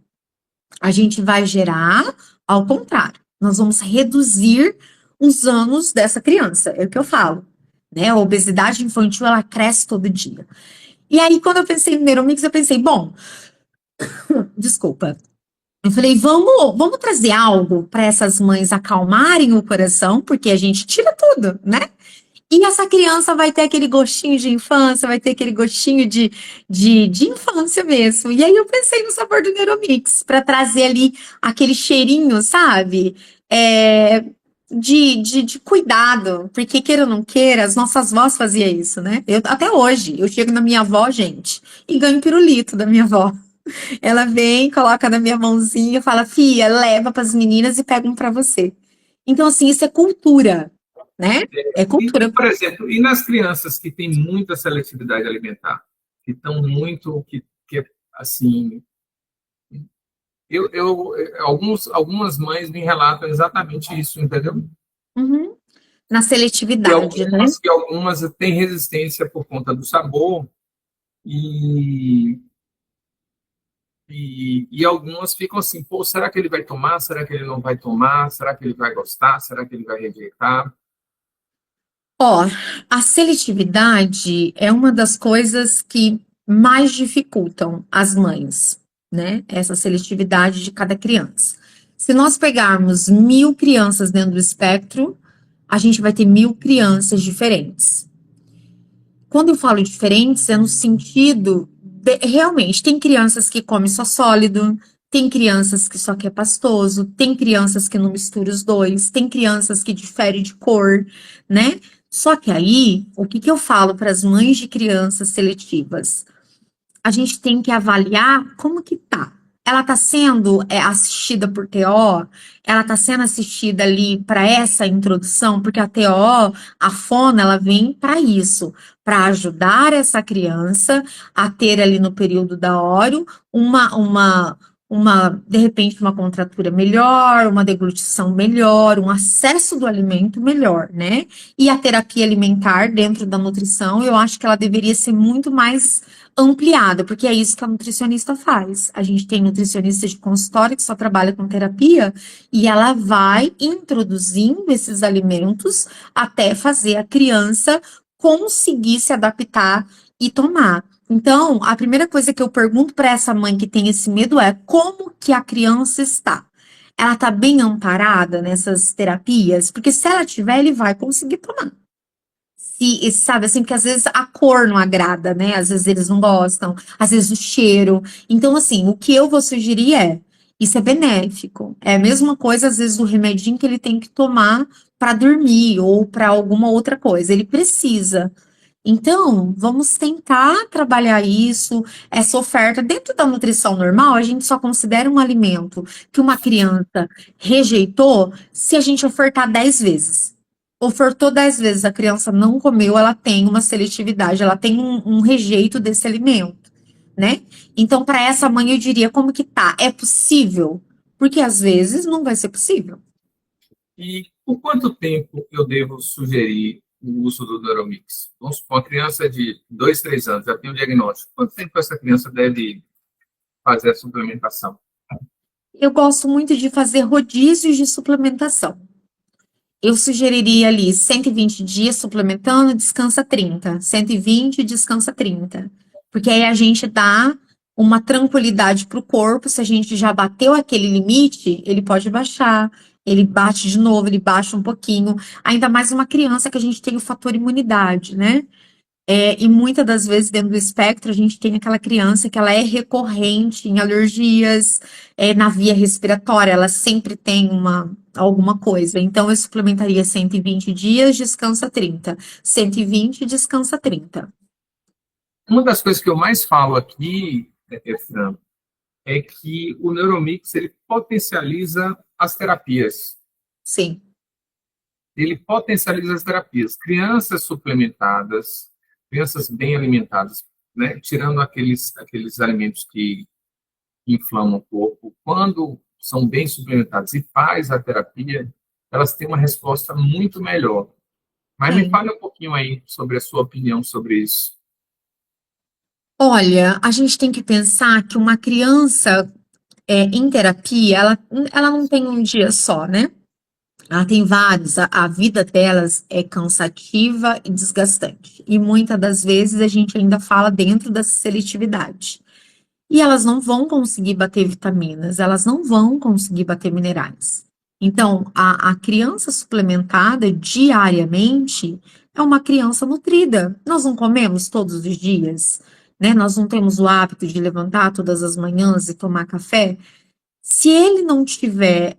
A gente vai gerar ao contrário. Nós vamos reduzir os anos dessa criança, é o que eu falo. Né? A obesidade infantil, ela cresce todo dia. E aí, quando eu pensei no Neuromix, eu pensei, bom, desculpa. Eu falei, vamos trazer algo para essas mães acalmarem o coração, porque a gente tira tudo, né? E essa criança vai ter aquele gostinho de infância, vai ter aquele gostinho de infância mesmo. E aí eu pensei no sabor do Neuromix, para trazer ali aquele cheirinho, sabe? É, de cuidado, porque queira ou não queira, as nossas avós faziam isso, né? Até hoje, eu chego na minha avó, gente, e ganho pirulito da minha avó. Ela vem, coloca na minha mãozinha, fala, fia, leva para as meninas e pega um para você. Então, assim, isso é cultura, né? É cultura. Por exemplo, e nas crianças que têm muita seletividade alimentar, que estão muito, que assim, algumas mães me relatam exatamente isso, entendeu? Uhum. Na E seletividade, né? algumas têm resistência por conta do sabor e, e algumas ficam assim, pô, será que ele vai tomar? Será que ele não vai tomar? Será que ele vai gostar? Será que ele vai rejeitar? Ó, a seletividade é uma das coisas que mais dificultam as mães, né? Essa seletividade de cada criança. Se nós pegarmos 1.000 crianças dentro do espectro, a gente vai ter 1.000 crianças diferentes. Quando eu falo diferentes, é no sentido realmente, tem crianças que comem só sólido, tem crianças que só quer pastoso, tem crianças que não mistura os dois, tem crianças que diferem de cor, né? Só que aí, o que que eu falo para as mães de crianças seletivas? A gente tem que avaliar como que tá. Ela está sendo assistida por TO, ela está sendo assistida ali para essa introdução, porque a TO, a FONA, ela vem para isso, para ajudar essa criança a ter ali no período da óreo de repente, uma contratura melhor, uma deglutição melhor, um acesso do alimento melhor, né? E a terapia alimentar dentro da nutrição, eu acho que ela deveria ser muito mais ampliada, porque é isso que a nutricionista faz. A gente tem nutricionista de consultório que só trabalha com terapia e ela vai introduzindo esses alimentos até fazer a criança conseguir se adaptar e tomar. Então, a primeira coisa que eu pergunto para essa mãe que tem esse medo é como que a criança está? Ela está bem amparada nessas terapias? Porque se ela tiver, ele vai conseguir tomar. Sabe assim, porque às vezes a cor não agrada, né? Às vezes eles não gostam, às vezes o cheiro. Então, assim, o que eu vou sugerir isso é benéfico. É a mesma coisa, às vezes, do remedinho que ele tem que tomar para dormir ou para alguma outra coisa. Ele precisa. Então, vamos tentar trabalhar isso, essa oferta. Dentro da nutrição normal, a gente só considera um alimento que uma criança rejeitou se a gente ofertar 10 vezes. Ofertou 10 vezes, a criança não comeu, ela tem uma seletividade, ela tem um rejeito desse alimento. né? Então, para essa mãe, eu diria, como que tá? É possível? Porque às vezes não vai ser possível. E por quanto tempo eu devo sugerir o uso do Neuromix? Vamos supor, uma criança de 2, 3 anos, já tem o diagnóstico. Quanto tempo essa criança deve fazer a suplementação? Eu gosto muito de fazer rodízios de suplementação. Eu sugeriria ali 120 dias suplementando, descansa 30. 120, descansa 30. Porque aí a gente dá uma tranquilidade para o corpo. Se a gente já bateu aquele limite, ele pode baixar. Ele bate de novo, ele baixa um pouquinho. Ainda mais uma criança que a gente tem o fator imunidade, né? E muitas das vezes dentro do espectro a gente tem aquela criança que ela é recorrente em alergias, na via respiratória, ela sempre tem alguma coisa. Então eu suplementaria 120 dias, descansa 30. 120, descansa 30. Uma das coisas que eu mais falo aqui, Fran, é que o Neuromix ele potencializa as terapias. Sim. Ele potencializa as terapias. Crianças suplementadas, crianças bem alimentadas, né, tirando aqueles alimentos que inflamam o corpo, quando são bem suplementadas e faz a terapia, elas têm uma resposta muito melhor. Mas me É. fale um pouquinho aí sobre a sua opinião sobre isso. Olha, a gente tem que pensar que uma criança em terapia, ela não tem um dia só, né? Ela tem vários, a vida delas é cansativa e desgastante. E muitas das vezes a gente ainda fala dentro da seletividade. E elas não vão conseguir bater vitaminas, elas não vão conseguir bater minerais. Então, a criança suplementada diariamente é uma criança nutrida. Nós não comemos todos os dias, né? Nós não temos o hábito de levantar todas as manhãs e tomar café. Se ele não tiver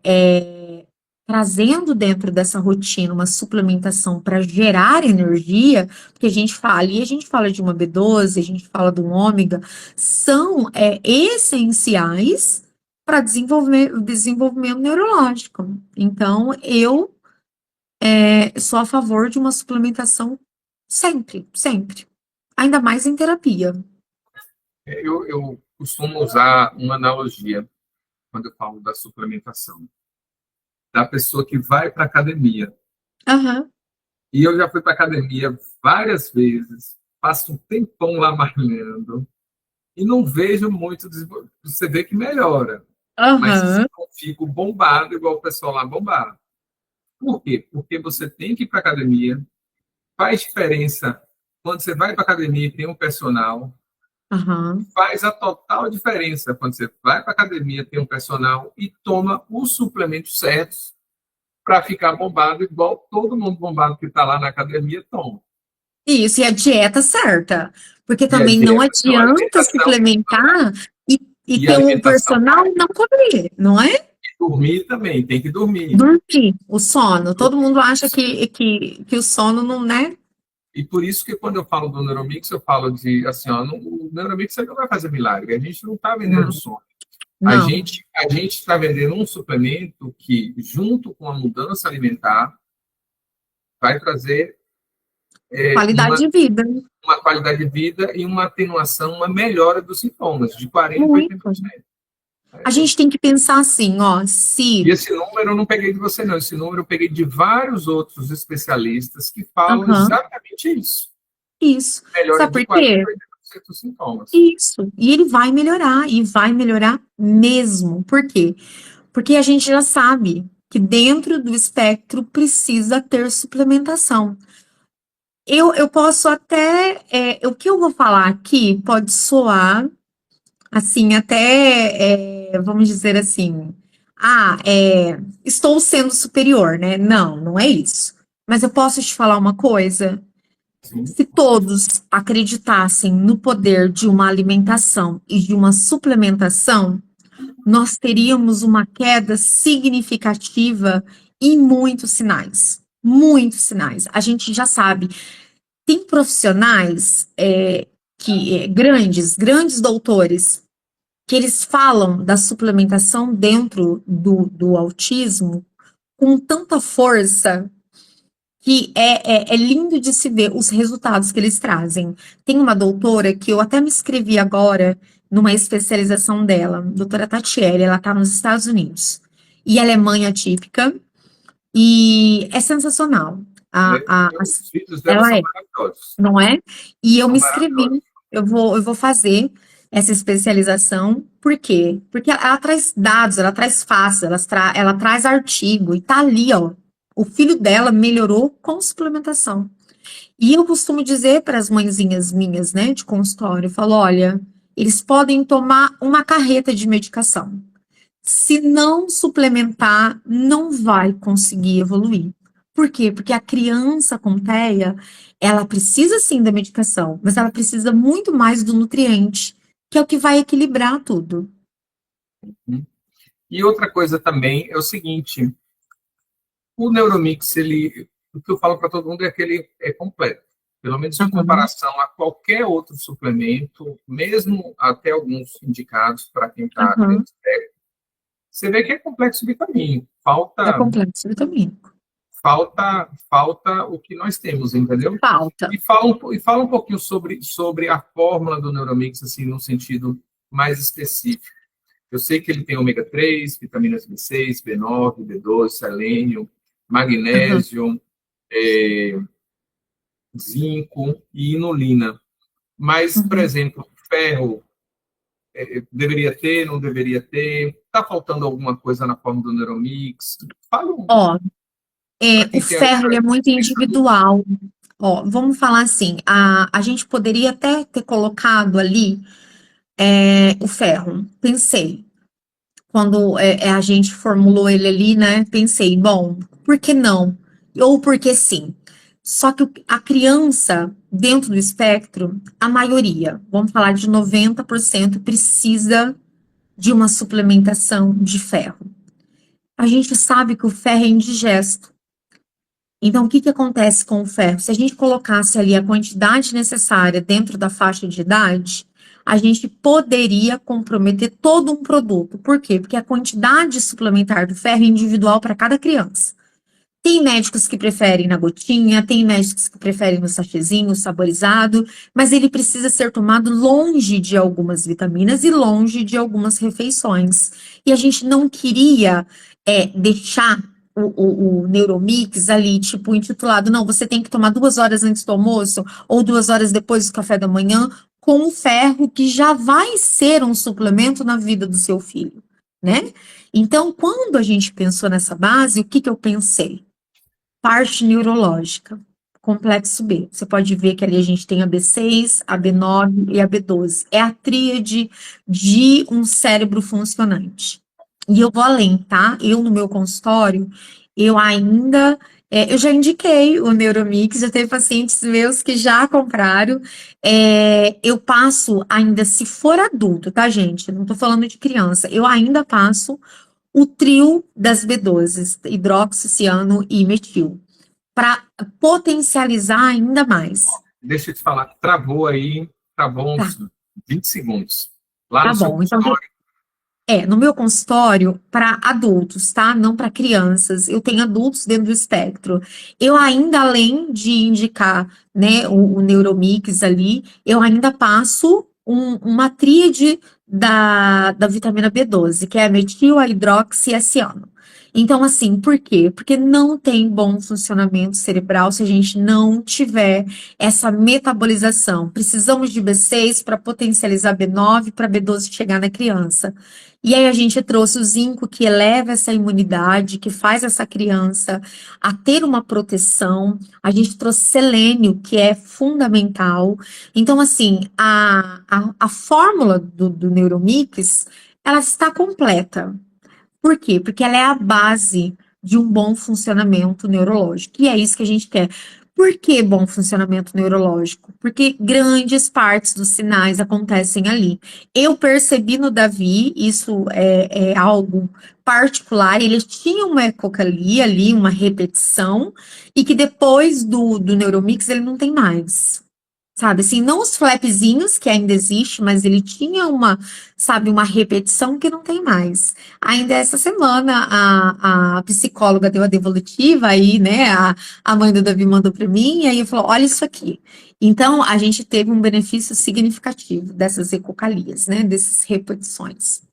trazendo dentro dessa rotina uma suplementação para gerar energia, porque a gente fala, e a gente fala de uma B12, a gente fala do ômega, são essenciais para desenvolvimento neurológico. Então, eu sou a favor de uma suplementação sempre, sempre. Ainda mais em terapia. Eu costumo usar uma analogia quando eu falo da suplementação, da pessoa que vai para a academia. Aham, E eu já fui para a academia várias vezes, passo um tempão lá malhando, e não vejo muito desenvolvimento. Você vê que melhora, mas aham, não fico bombado igual o pessoal lá bombado. Por quê? Porque você tem que ir para a academia, faz diferença quando você vai para a academia e tem um personal, aham. faz a total diferença quando você vai para a academia, tem um personal e toma os suplementos certos para ficar bombado, igual todo mundo bombado que está lá na academia toma. Isso, e a dieta certa. Porque E a também não dieta, não, a adianta alimentação, suplementar e e a ter um alimentação. personal e não comer, não é? Dormir também, tem que dormir. Dormir, o sono. Todo mundo acha Isso. que o sono não, né? E por isso que quando eu falo do Neuromix, eu falo de, assim, ó, o Neuromix não vai fazer milagre. A gente não está vendendo Não, sonho. A não. gente a gente está vendendo um suplemento que, junto com a mudança alimentar, vai trazer Qualidade de vida. uma qualidade de vida e uma atenuação, uma melhora dos sintomas, de 40% a Muito. 80%. A gente tem que pensar assim, ó, E se. esse número eu não peguei de você, não. Esse número eu peguei de vários outros especialistas que falam Aham, exatamente isso. isso. Melhora Sabe de por 40% quê? a 80% dos sintomas. Isso. E ele vai melhorar mesmo. Por quê? Porque a gente já sabe que dentro do espectro precisa ter suplementação. Eu posso até. O que eu vou falar aqui pode soar assim, até, vamos dizer assim. Estou sendo superior, né? Não, não é isso. Mas eu posso te falar uma coisa? Sim, Se todos acreditassem no poder de uma alimentação e de uma suplementação, nós teríamos uma queda significativa em muitos sinais. Muitos sinais. A gente já sabe, tem profissionais grandes doutores, que eles falam da suplementação dentro do autismo com tanta força que é lindo de se ver os resultados que eles trazem. Tem uma doutora que eu até me inscrevi agora numa especialização dela, doutora Tatiele, ela está nos Estados Unidos. E ela é mãe atípica e é sensacional. Os vídeos dela Ela são é, maravilhosos. não é? E eu São me maravilhosos. inscrevi, eu vou fazer essa especialização, por quê? Porque ela traz dados, ela traz fatos, ela traz artigo, e tá ali, ó. O filho dela melhorou com suplementação. E eu costumo dizer para as mãezinhas minhas, né, de consultório, eu falo, olha, eles podem tomar uma carreta de medicação. Se não suplementar, não vai conseguir evoluir. Por quê? Porque a criança com TEA, ela precisa sim da medicação, mas ela precisa muito mais do nutriente, que é o que vai equilibrar tudo. E outra coisa também é o seguinte: o Neuromix, o que eu falo para todo mundo é que ele é completo. Pelo menos em Uhum, comparação a qualquer outro suplemento, mesmo até alguns indicados para quem está tendo uhum. espectro, você vê que é complexo vitamínico. É Falta, complexo vitamínico. falta o que nós temos, entendeu? Falta. E fala um pouquinho sobre a fórmula do Neuromix, assim, no sentido mais específico. Eu sei que ele tem ômega 3, vitaminas B6, B9, B12, selênio, Uhum, magnésio, é, zinco e inulina. Mas, por uhum. exemplo, ferro, deveria ter, não deveria ter? Está faltando alguma coisa na forma do Neuromix? Fala Ó, para o quem tem ferro ele é muito pensador. individual. Ó, vamos falar assim, a gente poderia até ter colocado ali o ferro. Pensei, quando a gente formulou ele ali, né? Pensei, bom, por que não? Ou por que sim? Só que a criança, dentro do espectro, a maioria, vamos falar de 90%, precisa de uma suplementação de ferro. A gente sabe que o ferro é indigesto. Então, o que que acontece com o ferro? Se a gente colocasse ali a quantidade necessária dentro da faixa de idade, a gente poderia comprometer todo um produto. Por quê? Porque a quantidade suplementar do ferro é individual para cada criança. Tem médicos que preferem na gotinha, tem médicos que preferem no sachêzinho, saborizado, mas ele precisa ser tomado longe de algumas vitaminas e longe de algumas refeições. E a gente não queria deixar o Neuromix ali, tipo, intitulado, não, você tem que tomar 2 horas antes do almoço ou 2 horas depois do café da manhã, com o ferro que já vai ser um suplemento na vida do seu filho, né? Então, quando a gente pensou nessa base, o que que eu pensei? Parte neurológica, complexo B. Você pode ver que ali a gente tem a B6, a B9 e a B12. É a tríade de um cérebro funcionante. E eu vou além, tá? Eu, no meu consultório, eu ainda. Eu já indiquei o Neuromix, já teve pacientes meus que já compraram. Eu passo ainda, se for adulto, tá, gente? Não tô falando de criança. Eu ainda passo o trio das B12, hidroxiciano e metil, para potencializar ainda mais. Deixa eu te falar, travou Tá, uns 20 segundos. Lá tá no seu bom. Então, consultório, no meu consultório, para adultos, tá? Não para crianças. Eu tenho adultos dentro do espectro. Eu ainda, além de indicar, né, o Neuromix ali, eu ainda passo uma tríade da vitamina B12, que é a metil, a hidroxi e a ciano. Então, assim, por quê? Porque não tem bom funcionamento cerebral se a gente não tiver essa metabolização. Precisamos de B6 para potencializar B9 para B12 chegar na criança. E aí a gente trouxe o zinco que eleva essa imunidade, que faz essa criança a ter uma proteção. A gente trouxe selênio, que é fundamental. Então, assim, a fórmula do Neuromix, ela está completa. Por quê? Porque ela é a base de um bom funcionamento neurológico. E é isso que a gente quer. Por que bom funcionamento neurológico? Porque grandes partes dos sinais acontecem ali. Eu percebi no Davi, isso é algo particular, ele tinha uma ecocalia ali, uma repetição, e que depois do Neuromix ele não tem mais. sabe assim, não os flapzinhos que ainda existe, mas ele tinha uma, sabe, uma repetição que não tem mais. Ainda essa semana a psicóloga deu a devolutiva aí, né, a mãe do Davi mandou para mim e aí falou, olha isso aqui. Então a gente teve um benefício significativo dessas ecocalias, né, dessas repetições.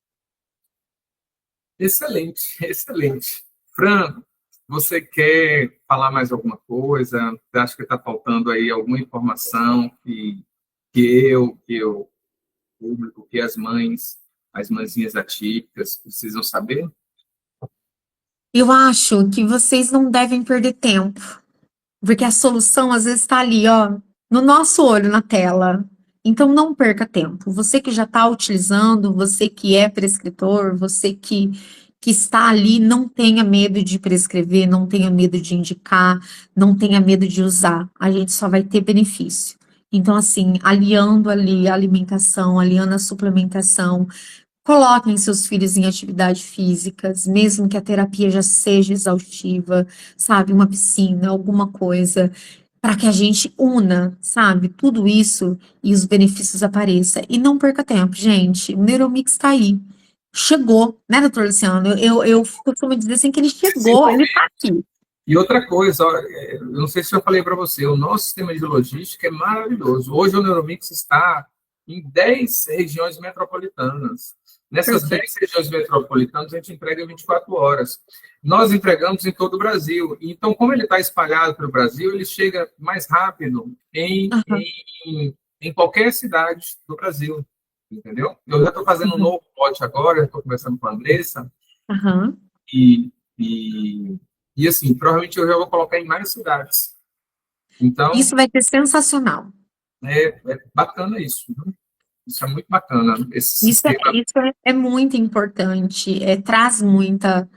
Excelente, excelente. Fran, você quer falar mais alguma coisa? Você acha que está faltando aí alguma informação que eu, público, que as mãezinhas atípicas precisam saber? Eu acho que vocês não devem perder tempo. Porque a solução às vezes está ali, ó, no nosso olho, na tela. Então não perca tempo. Você que já está utilizando, você que é prescritor, você que está ali, não tenha medo de prescrever, não tenha medo de indicar, não tenha medo de usar. A gente só vai ter benefício. Então, assim, aliando ali a alimentação, aliando a suplementação, coloquem seus filhos em atividades físicas, mesmo que a terapia já seja exaustiva, sabe? Uma piscina, alguma coisa, para que a gente una, sabe? Tudo isso e os benefícios apareçam. E não perca tempo, gente. O Neuromix está aí. Chegou, né, doutor Luciano? Eu costumo dizer assim que ele Sim. chegou, ele está aqui. E outra coisa, ó, eu não sei se eu falei para você, o nosso sistema de logística é maravilhoso. Hoje o Neuromix está em 10 regiões metropolitanas. Nessas Perfeito. 10 regiões metropolitanas, a gente entrega em 24 horas. Nós entregamos em todo o Brasil. Então, como ele está espalhado pelo Brasil, ele chega mais rápido Aham, em qualquer cidade do Brasil. Entendeu? Eu já estou fazendo um aham, novo lote agora, estou conversando com a Andressa, aham. e, e, e assim, provavelmente eu já vou colocar em mais cidades. Então, Isso vai ser sensacional. é bacana isso. Viu? Isso é muito bacana, esse Isso é, sistema. isso é, é muito importante, traz muita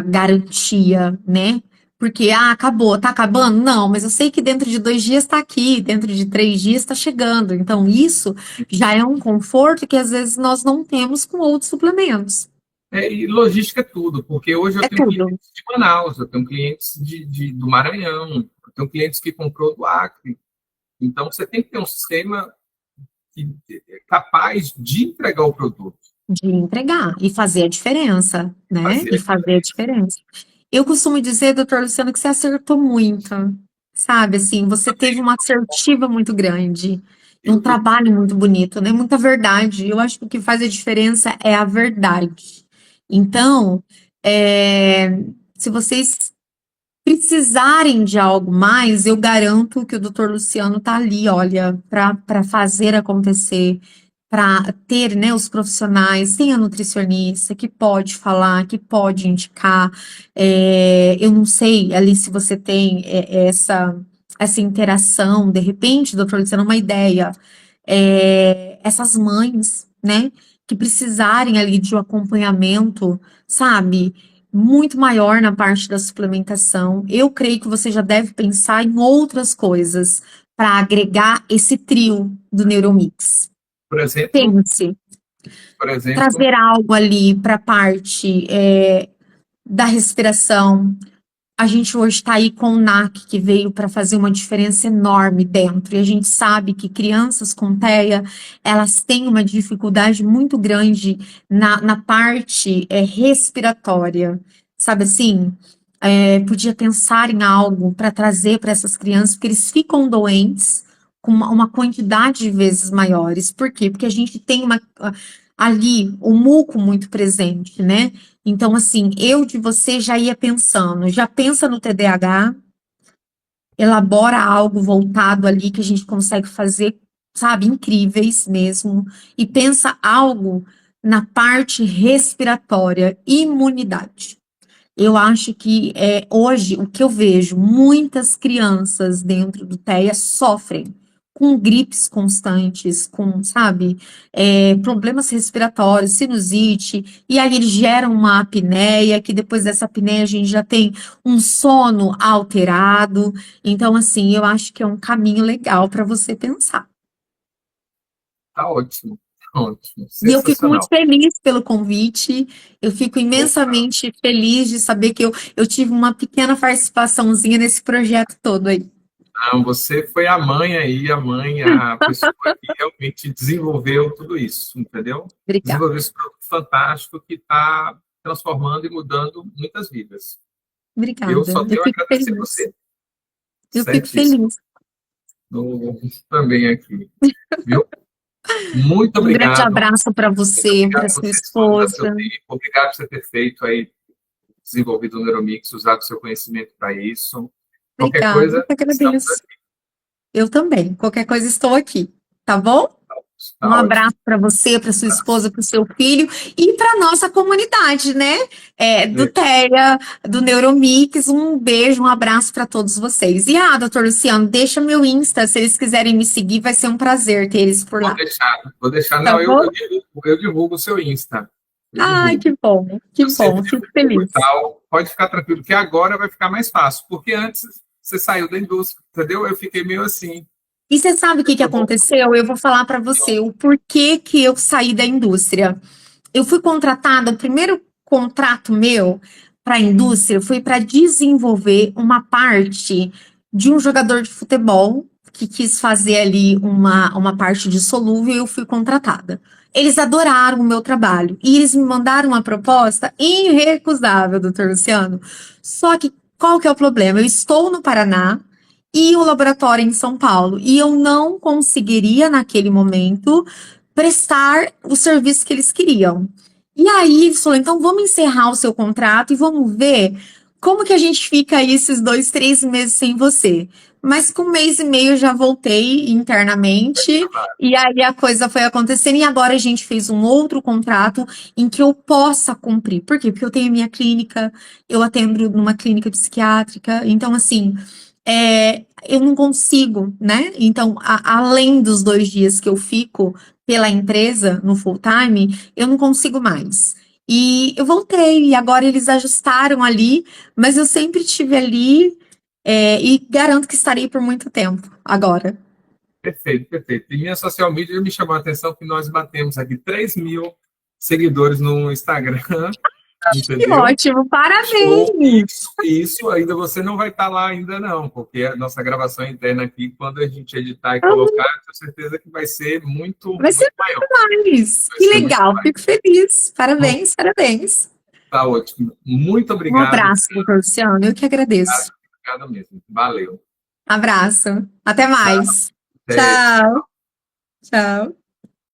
garantia, né? Porque, acabou, tá acabando? Não, mas eu sei que dentro de 2 dias está aqui, dentro de 3 dias está chegando. Então, isso já é um conforto que às vezes nós não temos com outros suplementos. E logística é tudo, porque hoje eu É tenho tudo. clientes de Manaus, eu tenho clientes do Maranhão, eu tenho clientes que comprou do Acre. Então, você tem que ter um sistema é capaz de entregar o produto, De entregar e fazer a diferença, né? fazer E a fazer a diferença. diferença. Eu costumo dizer, doutor Luciano, que você acertou muito, sabe? Assim, você teve uma assertiva muito grande, e um Eu trabalho muito bonito, né? Muita verdade. Eu acho que o que faz a diferença é a verdade. Então, é, se vocês precisarem de algo mais, eu garanto que o doutor Luciano tá ali, olha, para fazer acontecer, para ter, né, os profissionais, tem a nutricionista que pode falar, que pode indicar. Eu não sei ali se você tem essa interação, de repente, doutor Luciano, uma ideia. Essas mães, né, que precisarem ali de um acompanhamento, sabe? Muito maior na parte da suplementação. Eu creio que você já deve pensar em outras coisas para agregar esse trio do Neuromix. por exemplo, Pense, por exemplo, trazer algo ali para a parte da respiração. A gente hoje está aí com o NAC, que veio para fazer uma diferença enorme dentro. E a gente sabe que crianças com TEA, elas têm uma dificuldade muito grande na parte respiratória. Sabe assim? Podia pensar em algo para trazer para essas crianças, porque eles ficam doentes com uma quantidade de vezes maiores. Por quê? Porque a gente tem ali o muco muito presente, né? Então, assim, eu de você já ia pensando, já pensa no TDAH, elabora algo voltado ali que a gente consegue fazer, sabe, incríveis mesmo, e pensa algo na parte respiratória, imunidade. Eu acho que hoje o que eu vejo, muitas crianças dentro do TEA sofrem com gripes constantes, com, sabe, problemas respiratórios, sinusite, e aí eles geram uma apneia, que depois dessa apneia a gente já tem um sono alterado. Então, assim, eu acho que é um caminho legal para você pensar. tá ótimo, tá ótimo, E eu fico muito sensacional. feliz pelo convite, eu fico Opa, imensamente feliz de saber que eu tive uma pequena participaçãozinha nesse projeto todo aí. Não, você foi a mãe aí, a pessoa que realmente desenvolveu tudo isso, entendeu? Obrigada, Desenvolveu esse produto fantástico que está transformando e mudando muitas vidas. Eu obrigada. só Eu tenho a fico agradecer a feliz. você. Eu fico Certíssimo. feliz. Também aqui, viu? Muito Um grande obrigado. abraço para Muito você, para obrigado por sua você disponibilizar seu esposa. tempo. Obrigado por você ter feito aí, desenvolvido o Neuromix, usado o seu conhecimento para isso. Qualquer Obrigada, eu coisa, que estamos agradeço. aqui. Eu também. Qualquer coisa estou aqui, tá bom? Um Está ótimo. abraço para você, para Um sua esposa, abraço. para o seu filho e para nossa comunidade, né? Do TEA, do Neuromix. Um beijo, um abraço para todos vocês. E doutor Luciano, deixa meu Insta, se eles quiserem me seguir, vai ser um prazer ter eles por Vou lá, deixar, vou deixar. tá Não, bom? eu divulgo o seu Insta. Eu Ai, divulgo. que bom, que Eu sempre bom, fico divulgo e feliz. tal. Pode ficar tranquilo, que agora vai ficar mais fácil, porque antes você saiu da indústria, entendeu? Eu fiquei meio assim. E você sabe o que Eu vou, aconteceu? Eu vou falar para você o porquê que eu saí da indústria. Eu fui contratada, o primeiro contrato meu para a indústria foi para desenvolver uma parte de um jogador de futebol que quis fazer ali uma parte de solúvel e eu fui contratada. Eles adoraram o meu trabalho e eles me mandaram uma proposta irrecusável, doutor Luciano. Só que qual que é o problema? Eu estou no Paraná e o laboratório em São Paulo e eu não conseguiria naquele momento prestar o serviço que eles queriam. E aí, eles falaram, então vamos encerrar o seu contrato e vamos ver como que a gente fica aí esses 2, 3 meses sem você. Mas com 1 mês e meio eu já voltei internamente e aí a coisa foi acontecendo e agora a gente fez um outro contrato em que eu possa cumprir. Por quê? Porque eu tenho minha clínica, eu atendo numa clínica psiquiátrica, então assim, eu não consigo, né? Então, além dos 2 dias que eu fico pela empresa no full time, eu não consigo mais. E eu voltei, e agora eles ajustaram ali, mas eu sempre estive ali, e garanto que estarei por muito tempo agora. perfeito, perfeito. E minha social media me chamou a atenção que nós batemos aqui 3.000 seguidores no Instagram, Que entendeu? ótimo, Show, parabéns! isso, ainda você não vai estar lá ainda não, porque a nossa gravação interna aqui, quando a gente editar e colocar, eu tenho certeza que vai ser muito, Vai ser muito maior. mais. Vai Que ser muito legal, mais. fico feliz. Bom, Parabéns, parabéns. tá ótimo. Muito Um obrigado, abraço, doutor Luciano, eu que agradeço. obrigado mesmo. Valeu. Abraço, até Tchau, mais. até. Tchau, tchau.